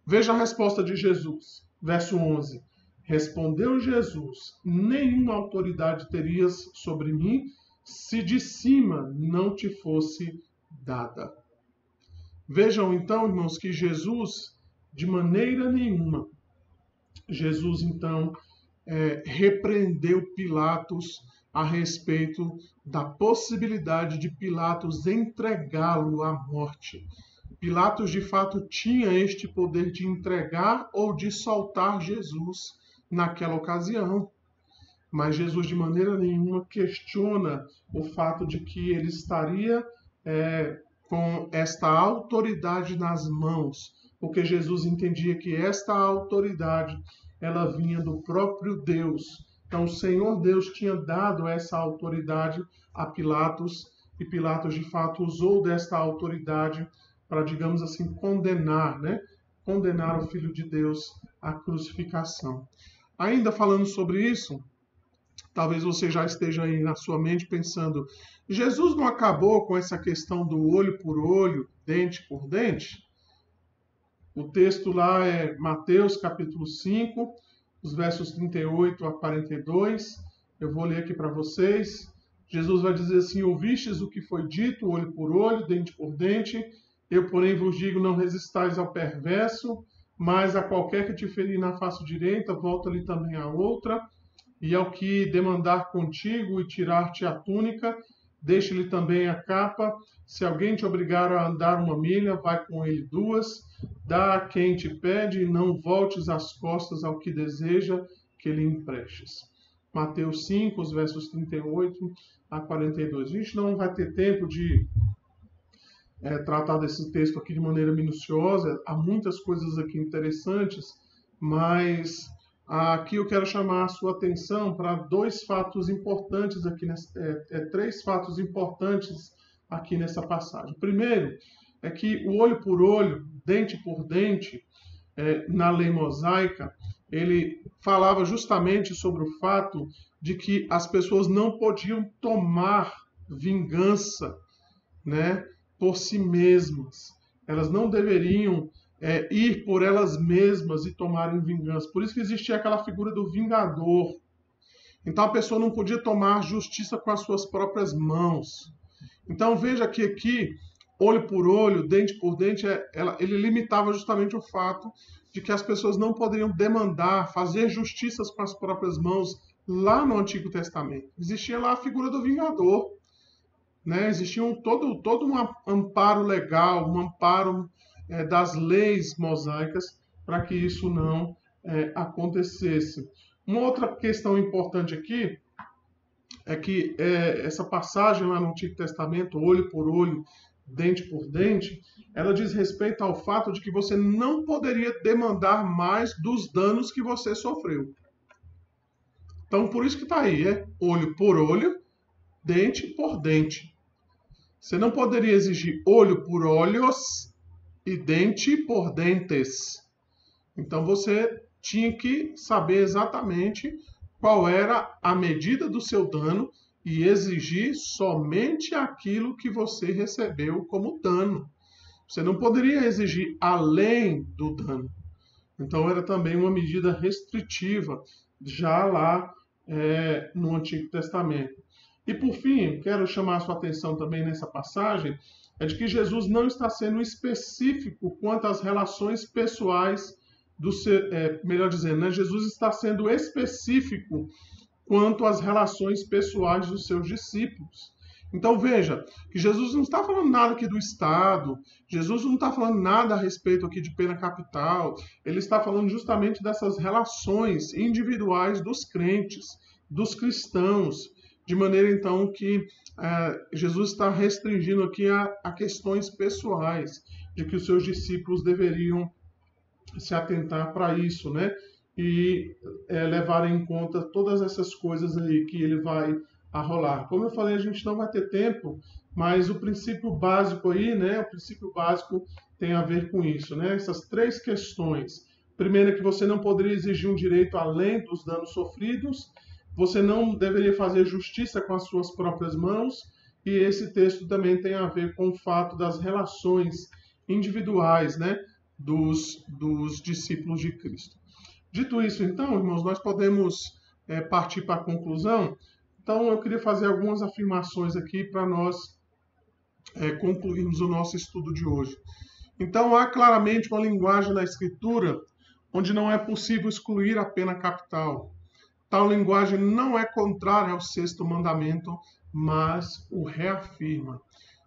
Veja a resposta de Jesus. Verso 11. Respondeu Jesus: nenhuma autoridade terias sobre mim se de cima não te fosse dada. Vejam então, irmãos, que Jesus, de maneira nenhuma, Jesus então repreendeu Pilatos a respeito da possibilidade de Pilatos entregá-lo à morte. Pilatos, de fato, tinha este poder de entregar ou de soltar Jesus naquela ocasião. Mas Jesus, de maneira nenhuma, questiona o fato de que ele estaria com esta autoridade nas mãos, porque Jesus entendia que esta autoridade ela vinha do próprio Deus. Então, o Senhor Deus tinha dado essa autoridade a Pilatos, e Pilatos, de fato, usou desta autoridade para, digamos assim, condenar, né? Condenar o Filho de Deus à crucificação. Ainda falando sobre isso, talvez você já esteja aí na sua mente pensando, Jesus não acabou com essa questão do olho por olho, dente por dente? O texto lá é Mateus capítulo 5, os versos 38 a 42. Eu vou ler aqui para vocês. Jesus vai dizer assim: ouvistes o que foi dito, olho por olho, dente por dente. Eu, porém, vos digo, não resistais ao perverso, mas a qualquer que te ferir na face direita, volta-lhe também a outra. E ao que demandar contigo e tirar-te a túnica, deixe-lhe também a capa. Se alguém te obrigar a andar 1 milha, vai com ele 2. Dá a quem te pede e não voltes as costas ao que deseja que lhe emprestes. Mateus 5, os versos 38 a 42. A gente não vai ter tempo de tratar desse texto aqui de maneira minuciosa. Há muitas coisas aqui interessantes, mas aqui eu quero chamar a sua atenção para dois fatos importantes aqui, três fatos importantes aqui nessa passagem. O primeiro é que o olho por olho, dente por dente, na lei mosaica, ele falava justamente sobre o fato de que as pessoas não podiam tomar vingança, né, por si mesmas. Elas não deveriam ir por elas mesmas e tomarem vingança. Por isso que existia aquela figura do vingador. Então a pessoa não podia tomar justiça com as suas próprias mãos. Então veja que aqui, olho por olho, dente por dente, ele limitava justamente o fato de que as pessoas não poderiam demandar, fazer justiças com as próprias mãos lá no Antigo Testamento. Existia lá a figura do vingador, né? Existia todo um amparo legal, um amparo das leis mosaicas para que isso não acontecesse. Uma outra questão importante aqui é que essa passagem lá no Antigo Testamento, olho por olho, dente por dente, ela diz respeito ao fato de que você não poderia demandar mais dos danos que você sofreu. Então, por isso que está aí, olho por olho, dente por dente. Você não poderia exigir olho por olhos e dente por dentes. Então, você tinha que saber exatamente qual era a medida do seu dano e exigir somente aquilo que você recebeu como dano. Você não poderia exigir além do dano. Então, era também uma medida restritiva, já lá no Antigo Testamento. E, por fim, quero chamar a sua atenção também nessa passagem, é de que Jesus não está sendo específico quanto às relações pessoais melhor dizendo, né? Jesus está sendo específico quanto às relações pessoais dos seus discípulos. Então veja, que Jesus não está falando nada aqui do Estado, Jesus não está falando nada a respeito aqui de pena capital, ele está falando justamente dessas relações individuais dos crentes, dos cristãos, de maneira então que Jesus está restringindo aqui a questões pessoais, de que os seus discípulos deveriam se atentar para isso, né? E levar em conta todas essas coisas aí que ele vai a rolar. Como eu falei, a gente não vai ter tempo, mas o princípio básico aí, né? O princípio básico tem a ver com isso, né? Essas três questões. Primeiro é que você não poderia exigir um direito além dos danos sofridos, você não deveria fazer justiça com as suas próprias mãos, e esse texto também tem a ver com o fato das relações individuais, né, dos discípulos de Cristo. Dito isso, então, irmãos, nós podemos partir para a conclusão. Então, eu queria fazer algumas afirmações aqui para nós concluirmos o nosso estudo de hoje. Então, há claramente uma linguagem na Escritura onde não é possível excluir a pena capital. Tal linguagem não é contrária ao sexto mandamento, mas o reafirma.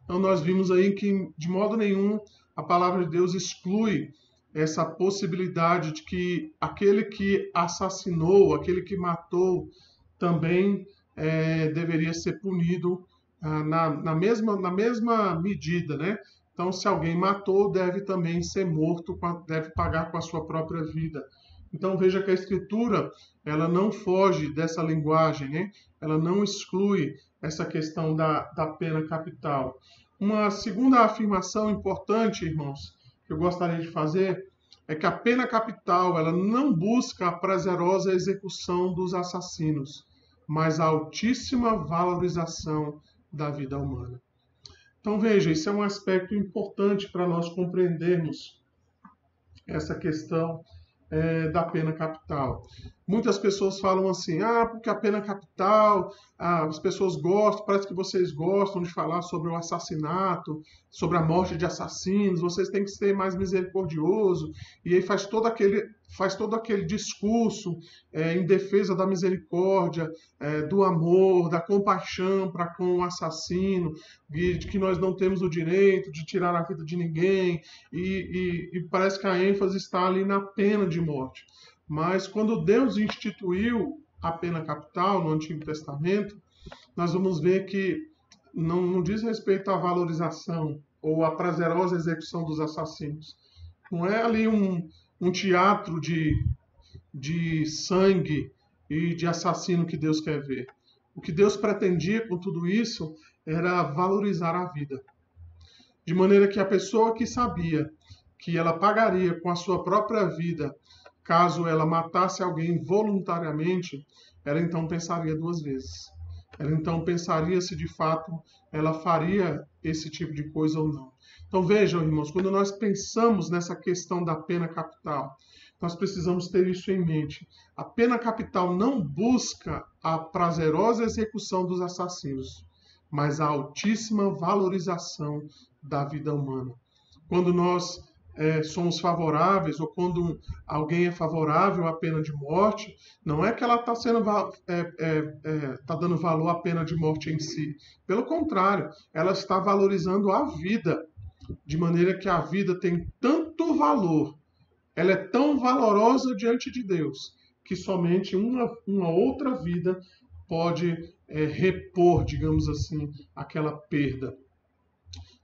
Então, nós vimos aí que, de modo nenhum, a palavra de Deus exclui essa possibilidade de que aquele que assassinou, aquele que matou, também deveria ser punido na mesma medida, né? Então, se alguém matou, deve também ser morto, deve pagar com a sua própria vida. Então, veja que a Escritura, ela não foge dessa linguagem, né? Ela não exclui essa questão da pena capital. Uma segunda afirmação importante, irmãos, que eu gostaria de fazer, é que a pena capital, ela não busca a prazerosa execução dos assassinos, mas a altíssima valorização da vida humana. Então, veja, isso é um aspecto importante para nós compreendermos essa questão da pena capital. Muitas pessoas falam assim, porque a pena capital, as pessoas gostam, parece que vocês gostam de falar sobre o assassinato, sobre a morte de assassinos, vocês têm que ser mais misericordioso, e aí faz todo aquele discurso em defesa da misericórdia, do amor, da compaixão para com o assassino, de que nós não temos o direito de tirar a vida de ninguém, e parece que a ênfase está ali na pena de morte. Mas quando Deus instituiu a pena capital no Antigo Testamento, nós vamos ver que não diz respeito à valorização ou à prazerosa execução dos assassinos. Não é ali um teatro de sangue e de assassino que Deus quer ver. O que Deus pretendia com tudo isso era valorizar a vida. De maneira que a pessoa que sabia que ela pagaria com a sua própria vida caso ela matasse alguém voluntariamente, ela então pensaria duas vezes. Ela então pensaria se de fato ela faria esse tipo de coisa ou não. Então vejam, irmãos, quando nós pensamos nessa questão da pena capital, nós precisamos ter isso em mente. A pena capital não busca a prazerosa execução dos assassinos, mas a altíssima valorização da vida humana. Quando nós somos favoráveis, ou quando alguém é favorável à pena de morte, não é que ela está dando valor à pena de morte em si. Pelo contrário, ela está valorizando a vida, de maneira que a vida tem tanto valor, ela é tão valorosa diante de Deus, que somente uma outra vida pode repor, digamos assim, aquela perda.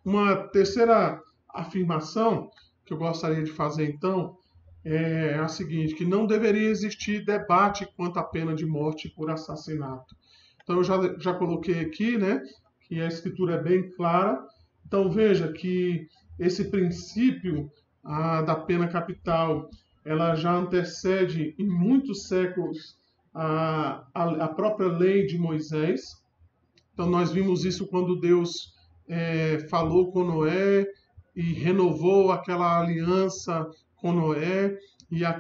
Uma terceira afirmação que eu gostaria de fazer, então, é a seguinte, que não deveria existir debate quanto à pena de morte por assassinato. Então, eu já coloquei aqui, né, que a Escritura é bem clara. Então, veja que esse princípio da pena capital, ela já antecede em muitos séculos a própria lei de Moisés. Então, nós vimos isso quando Deus falou com Noé e renovou aquela aliança com Noé, e a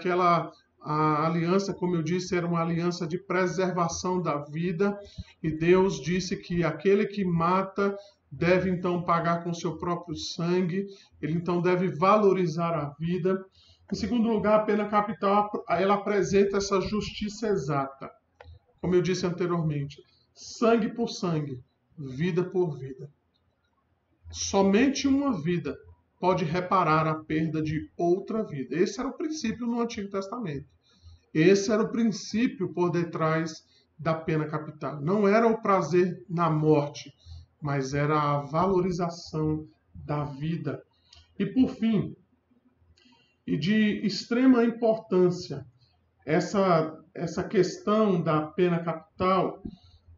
aliança, como eu disse, era uma aliança de preservação da vida, e Deus disse que aquele que mata deve então pagar com seu próprio sangue, ele então deve valorizar a vida. Em segundo lugar, a pena capital, ela apresenta essa justiça exata, como eu disse anteriormente, sangue por sangue, vida por vida. Somente uma vida pode reparar a perda de outra vida. Esse era o princípio no Antigo Testamento. Esse era o princípio por detrás da pena capital. Não era o prazer na morte, mas era a valorização da vida. E por fim, e de extrema importância, essa questão da pena capital,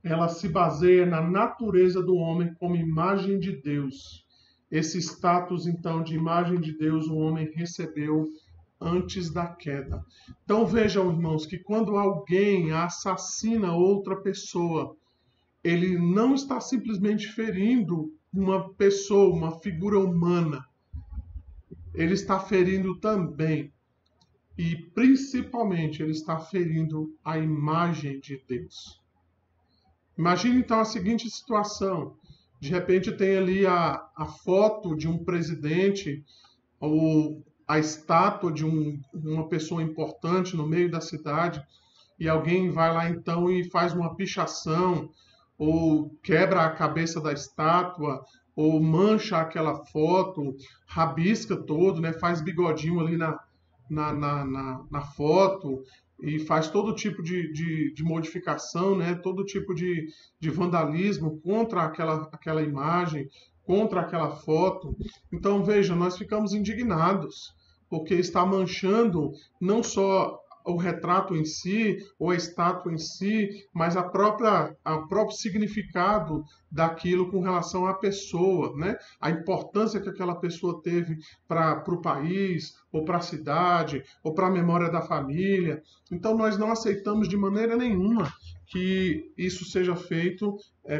ela se baseia na natureza do homem como imagem de Deus. Esse status, então, de imagem de Deus, o homem recebeu antes da queda. Então vejam, irmãos, que quando alguém assassina outra pessoa, ele não está simplesmente ferindo uma pessoa, uma figura humana. Ele está ferindo também, e principalmente, ele está ferindo a imagem de Deus. Imagine então a seguinte situação. De repente tem ali a foto de um presidente ou a estátua de uma pessoa importante no meio da cidade e alguém vai lá então e faz uma pichação ou quebra a cabeça da estátua ou mancha aquela foto, rabisca todo, né? Faz bigodinho ali na foto e faz todo tipo de modificação, né? Todo tipo de vandalismo contra aquela imagem, contra aquela foto. Então, veja, nós ficamos indignados, porque está manchando não só o retrato em si, ou a estátua em si, mas o próprio significado daquilo com relação à pessoa, né? A importância que aquela pessoa teve para o país, ou para a cidade, ou para a memória da família. Então, nós não aceitamos de maneira nenhuma que isso seja feito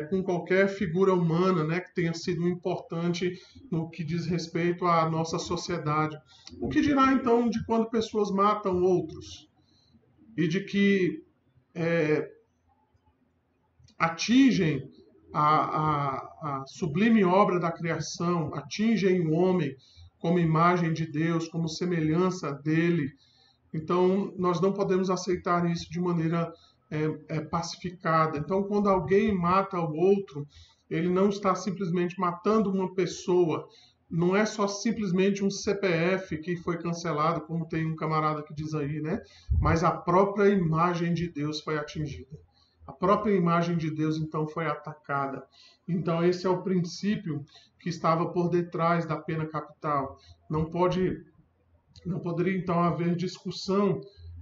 com qualquer figura humana, né, que tenha sido importante no que diz respeito à nossa sociedade. O que dirá, então, de quando pessoas matam outros? E de que atingem a sublime obra da criação, atingem o homem como imagem de Deus, como semelhança dele. Então, nós não podemos aceitar isso de maneira pacificada. Então, quando alguém mata o outro, ele não está simplesmente matando uma pessoa, não é só simplesmente um CPF que foi cancelado, como tem um camarada que diz aí, né? Mas a própria imagem de Deus foi atingida. A própria imagem de Deus, então, foi atacada. Então, esse é o princípio que estava por detrás da pena capital. Não poderia, então, haver discussão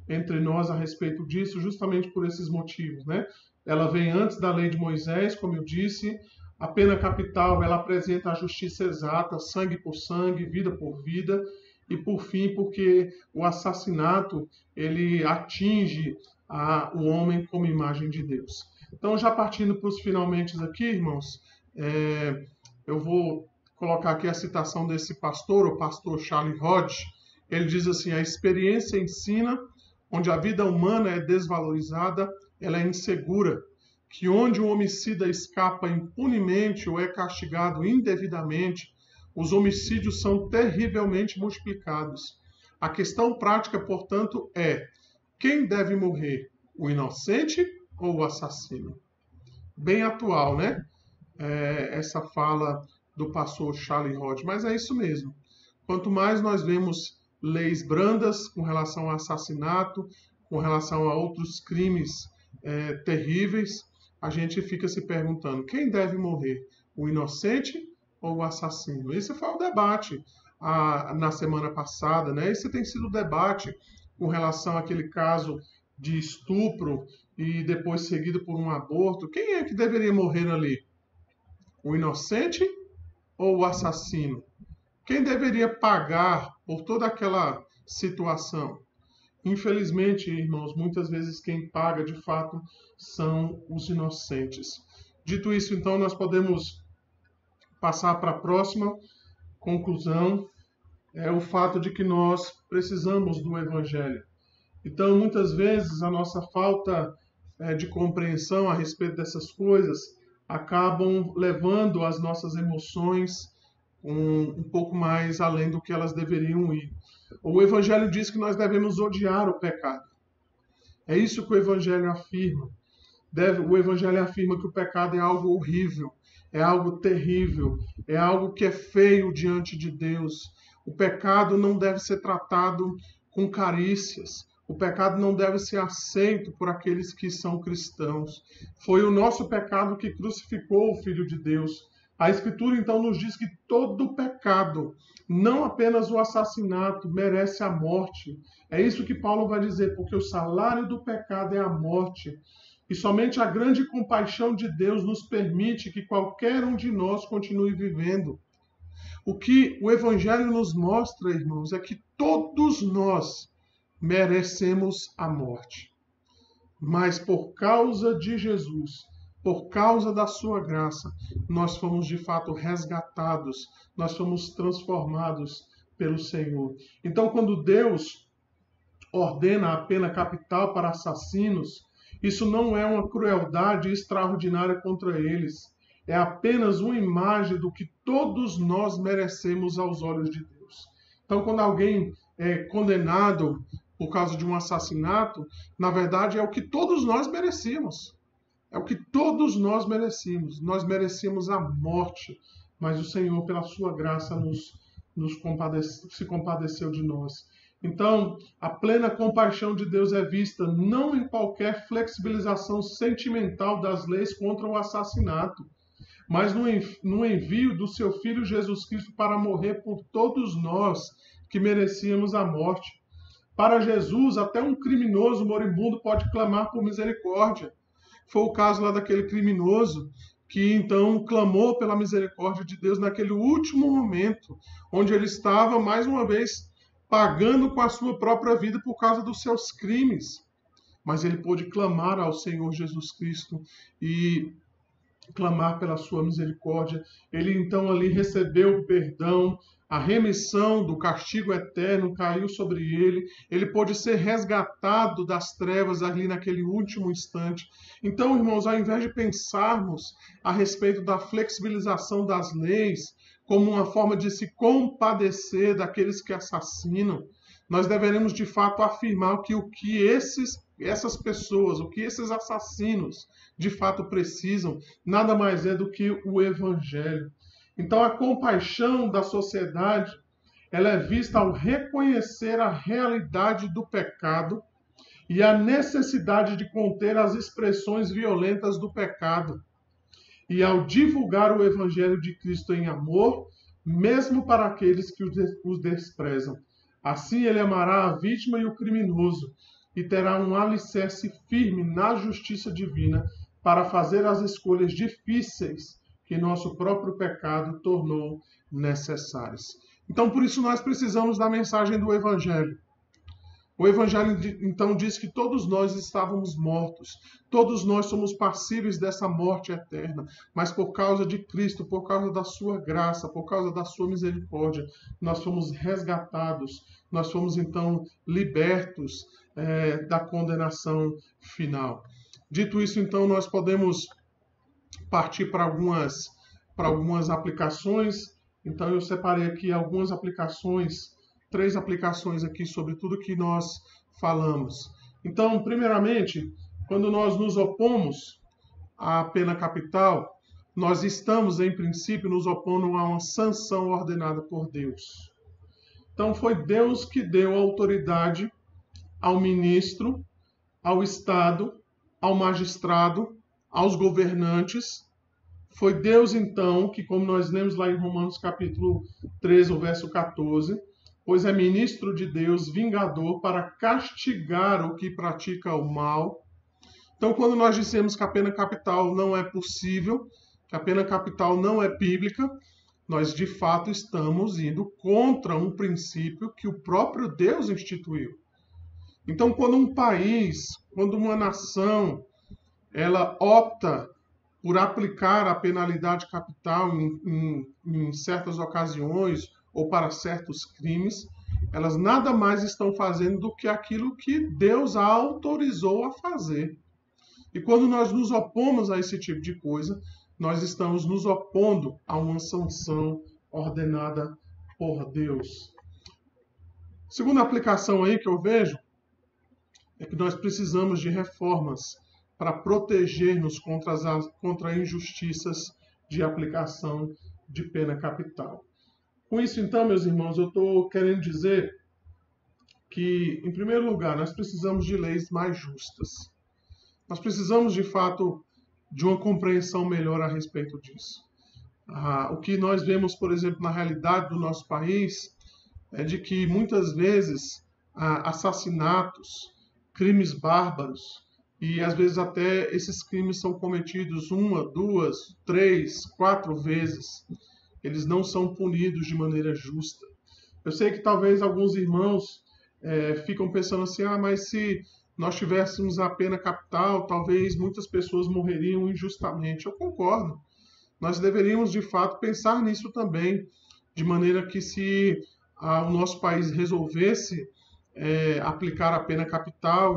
entre nós a respeito disso, justamente por esses motivos, né? Ela vem antes da lei de Moisés, como eu disse. A pena capital, ela apresenta a justiça exata, sangue por sangue, vida por vida, e por fim, porque o assassinato, ele atinge o homem como imagem de Deus. Então, já partindo para os finalmente aqui, irmãos, eu vou colocar aqui a citação desse pastor, o pastor Charlie Hodge. Ele diz assim: a experiência ensina, onde a vida humana é desvalorizada, ela é insegura, que onde o homicida escapa impunemente ou é castigado indevidamente, os homicídios são terrivelmente multiplicados. A questão prática, portanto, é: quem deve morrer, o inocente ou o assassino? Bem atual, né? Essa fala do pastor Charlie Hodge, mas é isso mesmo. Quanto mais nós vemos leis brandas com relação ao assassinato, com relação a outros crimes terríveis, a gente fica se perguntando: quem deve morrer, o inocente ou o assassino? Esse foi o debate na semana passada, né? Esse tem sido o debate com relação àquele caso de estupro e depois seguido por um aborto. Quem é que deveria morrer ali? O inocente ou o assassino? Quem deveria pagar por toda aquela situação? Infelizmente, irmãos, muitas vezes quem paga de fato são os inocentes. Dito isso, então, nós podemos passar para a próxima conclusão, é o fato de que nós precisamos do Evangelho. Então, muitas vezes, a nossa falta de compreensão a respeito dessas coisas acabam levando as nossas emoções um pouco mais além do que elas deveriam ir. O Evangelho diz que nós devemos odiar o pecado. É isso que o Evangelho afirma. O Evangelho afirma que o pecado é algo horrível, é algo terrível, é algo que é feio diante de Deus. O pecado não deve ser tratado com carícias. O pecado não deve ser aceito por aqueles que são cristãos. Foi o nosso pecado que crucificou o Filho de Deus. A Escritura, então, nos diz que todo pecado, não apenas o assassinato, merece a morte. É isso que Paulo vai dizer, porque o salário do pecado é a morte. E somente a grande compaixão de Deus nos permite que qualquer um de nós continue vivendo. O que o Evangelho nos mostra, irmãos, é que todos nós merecemos a morte. Mas por causa de Jesus, por causa da sua graça, nós fomos de fato resgatados, nós fomos transformados pelo Senhor. Então, quando Deus ordena a pena capital para assassinos, isso não é uma crueldade extraordinária contra eles. É apenas uma imagem do que todos nós merecemos aos olhos de Deus. Então, quando alguém é condenado por causa de um assassinato, na verdade é o que todos nós merecíamos. É o que todos nós merecíamos. Nós merecíamos a morte, mas o Senhor, pela sua graça, se compadeceu de nós. Então, a plena compaixão de Deus é vista não em qualquer flexibilização sentimental das leis contra o assassinato, mas no envio do seu Filho Jesus Cristo para morrer por todos nós que merecíamos a morte. Para Jesus, até um criminoso moribundo pode clamar por misericórdia. Foi o caso lá daquele criminoso que então clamou pela misericórdia de Deus naquele último momento, onde ele estava, mais uma vez, pagando com a sua própria vida por causa dos seus crimes. Mas ele pôde clamar ao Senhor Jesus Cristo e clamar pela sua misericórdia. Ele então ali recebeu o perdão, a remissão do castigo eterno caiu sobre ele. Ele pôde ser resgatado das trevas ali naquele último instante. Então, irmãos, ao invés de pensarmos a respeito da flexibilização das leis como uma forma de se compadecer daqueles que assassinam, nós deveremos de fato afirmar que o que essas pessoas, o que esses assassinos de fato precisam, nada mais é do que o Evangelho. Então a compaixão da sociedade, ela é vista ao reconhecer a realidade do pecado e a necessidade de conter as expressões violentas do pecado. E ao divulgar o Evangelho de Cristo em amor, mesmo para aqueles que os desprezam. Assim ele amará a vítima e o criminoso, e terá um alicerce firme na justiça divina para fazer as escolhas difíceis que nosso próprio pecado tornou necessárias. Então, por isso, nós precisamos da mensagem do Evangelho. O Evangelho, então, diz que todos nós estávamos mortos, todos nós somos passíveis dessa morte eterna, mas por causa de Cristo, por causa da sua graça, por causa da sua misericórdia, nós fomos resgatados, nós fomos, então, libertos da condenação final. Dito isso, então, nós podemos partir para algumas aplicações. Então, eu separei aqui algumas aplicações, 3 aplicações aqui sobre tudo que nós falamos. Então, primeiramente, quando nós nos opomos à pena capital, nós estamos, em princípio, nos opondo a uma sanção ordenada por Deus. Então, foi Deus que deu autoridade ao ministro, ao Estado, ao magistrado, aos governantes. Foi Deus, então, que, como nós lemos lá em Romanos capítulo 13, o verso 14, pois é ministro de Deus, vingador, para castigar o que pratica o mal. Então, quando nós dissemos que a pena capital não é possível, que a pena capital não é bíblica, nós de fato estamos indo contra um princípio que o próprio Deus instituiu. Então, quando um país, quando uma nação, ela opta por aplicar a penalidade capital em certas ocasiões ou para certos crimes, elas nada mais estão fazendo do que aquilo que Deus a autorizou a fazer. E quando nós nos opomos a esse tipo de coisa, nós estamos nos opondo a uma sanção ordenada por Deus. Segunda aplicação aí que eu vejo é que nós precisamos de reformas para proteger-nos contra injustiças de aplicação de pena capital. Com isso, então, meus irmãos, eu estou querendo dizer que, em primeiro lugar, nós precisamos de leis mais justas. Nós precisamos, de fato, de uma compreensão melhor a respeito disso. O que nós vemos, por exemplo, na realidade do nosso país, é de que, muitas vezes, assassinatos, crimes bárbaros, e às vezes até esses crimes são cometidos uma, duas, três, quatro vezes. Eles não são punidos de maneira justa. Eu sei que talvez alguns irmãos ficam pensando assim, mas se nós tivéssemos a pena capital, talvez muitas pessoas morreriam injustamente. Eu concordo. Nós deveríamos, de fato, pensar nisso também, de maneira que se o nosso país resolvesse aplicar a pena capital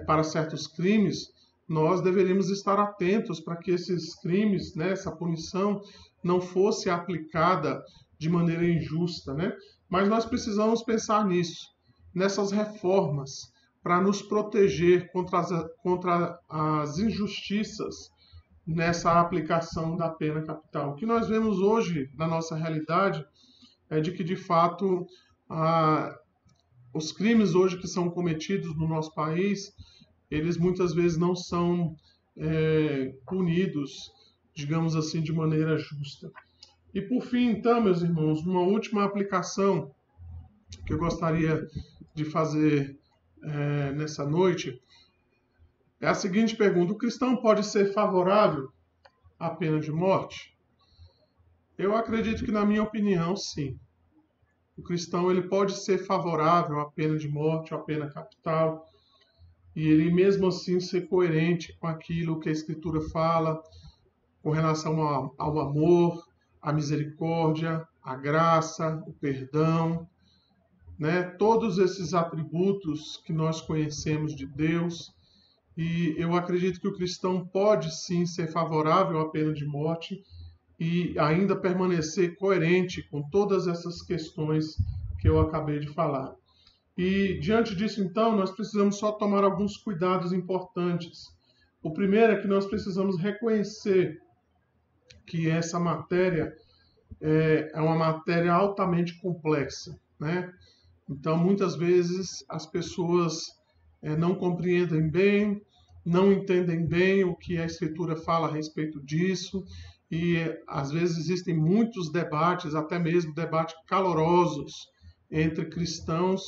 para certos crimes, nós deveríamos estar atentos para que esses crimes, né, essa punição, não fosse aplicada de maneira injusta, né? Mas nós precisamos pensar nisso, nessas reformas, para nos proteger contra as injustiças nessa aplicação da pena capital. O que nós vemos hoje na nossa realidade é de que, de fato, os crimes hoje que são cometidos no nosso país, eles muitas vezes não são punidos, digamos assim, de maneira justa. E por fim, então, meus irmãos, uma última aplicação que eu gostaria de fazer nessa noite é a seguinte pergunta: o cristão pode ser favorável à pena de morte? Eu acredito que, na minha opinião, sim. O cristão ele pode ser favorável à pena de morte, à pena capital, e ele mesmo assim ser coerente com aquilo que a Escritura fala com relação ao amor, à misericórdia, à graça, o perdão, né? Todos esses atributos que nós conhecemos de Deus. E eu acredito que o cristão pode sim ser favorável à pena de morte e ainda permanecer coerente com todas essas questões que eu acabei de falar. E diante disso, então, nós precisamos só tomar alguns cuidados importantes. O primeiro é que nós precisamos reconhecer que essa matéria é uma matéria altamente complexa, né? Então, muitas vezes, as pessoas não compreendem bem, não entendem bem o que a Escritura fala a respeito disso, e às vezes existem muitos debates, até mesmo debates calorosos entre cristãos,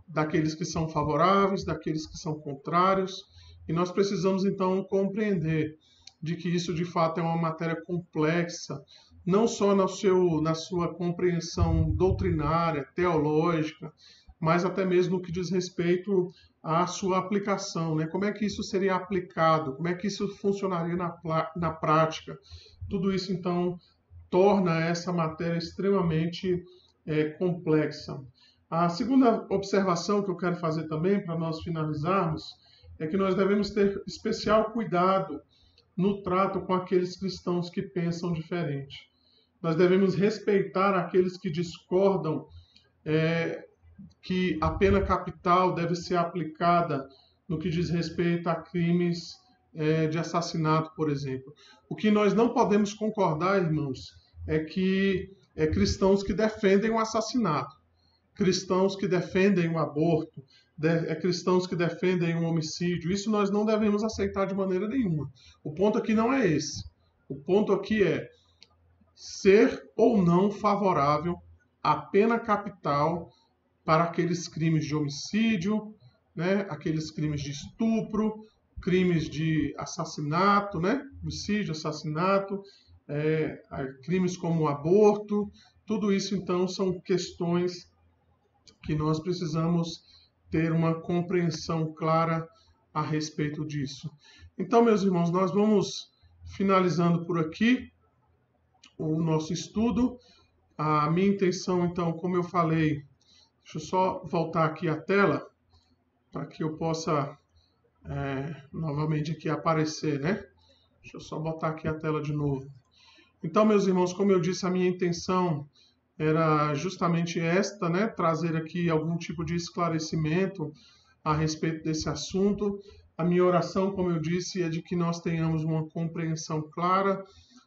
daqueles que são favoráveis, daqueles que são contrários, e nós precisamos então compreender de que isso de fato é uma matéria complexa, não só na sua compreensão doutrinária, teológica, mas até mesmo no que diz respeito à sua aplicação, né? Como é que isso seria aplicado? Como é que isso funcionaria na prática? Tudo isso, então, torna essa matéria extremamente complexa. A segunda observação que eu quero fazer também, para nós finalizarmos, é que nós devemos ter especial cuidado no trato com aqueles cristãos que pensam diferente. Nós devemos respeitar aqueles que discordam que a pena capital deve ser aplicada no que diz respeito a crimes de assassinato, por exemplo. O que nós não podemos concordar, irmãos, é que cristãos que defendem o assassinato, cristãos que defendem o aborto, cristãos que defendem o homicídio. Isso nós não devemos aceitar de maneira nenhuma. O ponto aqui não é esse. O ponto aqui é ser ou não favorável à pena capital para aqueles crimes de homicídio, né, aqueles crimes de estupro, crimes de assassinato, né, homicídio, assassinato, crimes como o aborto. Tudo isso, então, são questões que nós precisamos ter uma compreensão clara a respeito disso. Então, meus irmãos, nós vamos finalizando por aqui o nosso estudo. A minha intenção, então, como eu falei, deixa eu só voltar aqui a tela para que eu possa novamente aqui aparecer, né? Deixa eu só botar aqui a tela de novo. Então, meus irmãos, como eu disse, a minha intenção era justamente esta, né? Trazer aqui algum tipo de esclarecimento a respeito desse assunto. A minha oração, como eu disse, é de que nós tenhamos uma compreensão clara,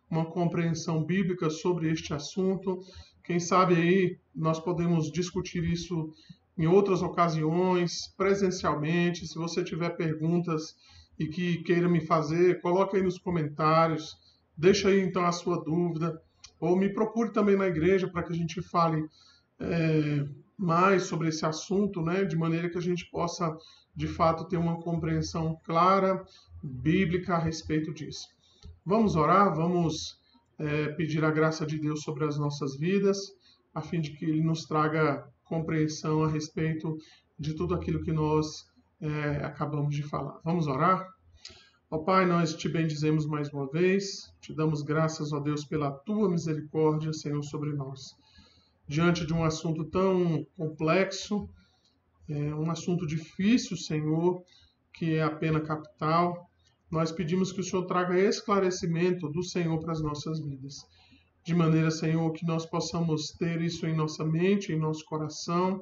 uma compreensão bíblica sobre este assunto. Quem sabe aí nós podemos discutir isso em outras ocasiões, presencialmente. Se você tiver perguntas e que queira me fazer, coloque aí nos comentários, deixa aí então a sua dúvida, ou me procure também na igreja para que a gente fale mais sobre esse assunto, né, de maneira que a gente possa, de fato, ter uma compreensão clara, bíblica a respeito disso. Vamos orar, vamos pedir a graça de Deus sobre as nossas vidas, a fim de que Ele nos traga compreensão a respeito de tudo aquilo que nós acabamos de falar. Vamos orar? Ó Pai, nós te bendizemos mais uma vez, te damos graças, ó Deus, pela tua misericórdia, Senhor, sobre nós. Diante de um assunto tão complexo, um assunto difícil, Senhor, que é a pena capital, nós pedimos que o Senhor traga esclarecimento do Senhor para as nossas vidas. De maneira, Senhor, que nós possamos ter isso em nossa mente, em nosso coração,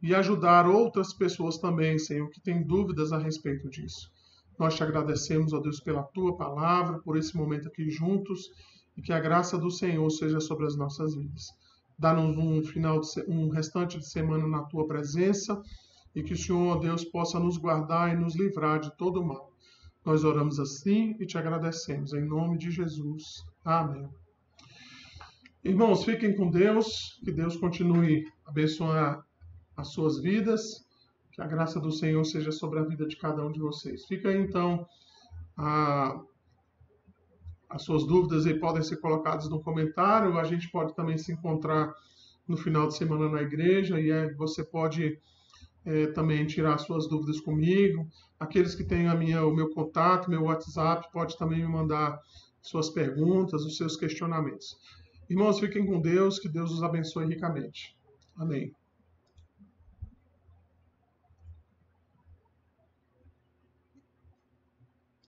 e ajudar outras pessoas também, Senhor, que têm dúvidas a respeito disso. Nós te agradecemos, ó Deus, pela tua palavra, por esse momento aqui juntos, e que a graça do Senhor seja sobre as nossas vidas. Dá-nos um restante de semana na tua presença, e que o Senhor, ó Deus, possa nos guardar e nos livrar de todo o mal. Nós oramos assim e te agradecemos, em nome de Jesus. Amém. Irmãos, fiquem com Deus, que Deus continue a abençoar as suas vidas, que a graça do Senhor seja sobre a vida de cada um de vocês. Fica aí, então, as suas dúvidas aí podem ser colocadas no comentário, a gente pode também se encontrar no final de semana na igreja, e aí você pode também tirar suas dúvidas comigo. Aqueles que têm o meu contato, meu WhatsApp, pode também me mandar suas perguntas, os seus questionamentos. Irmãos, fiquem com Deus, que Deus os abençoe ricamente. Amém.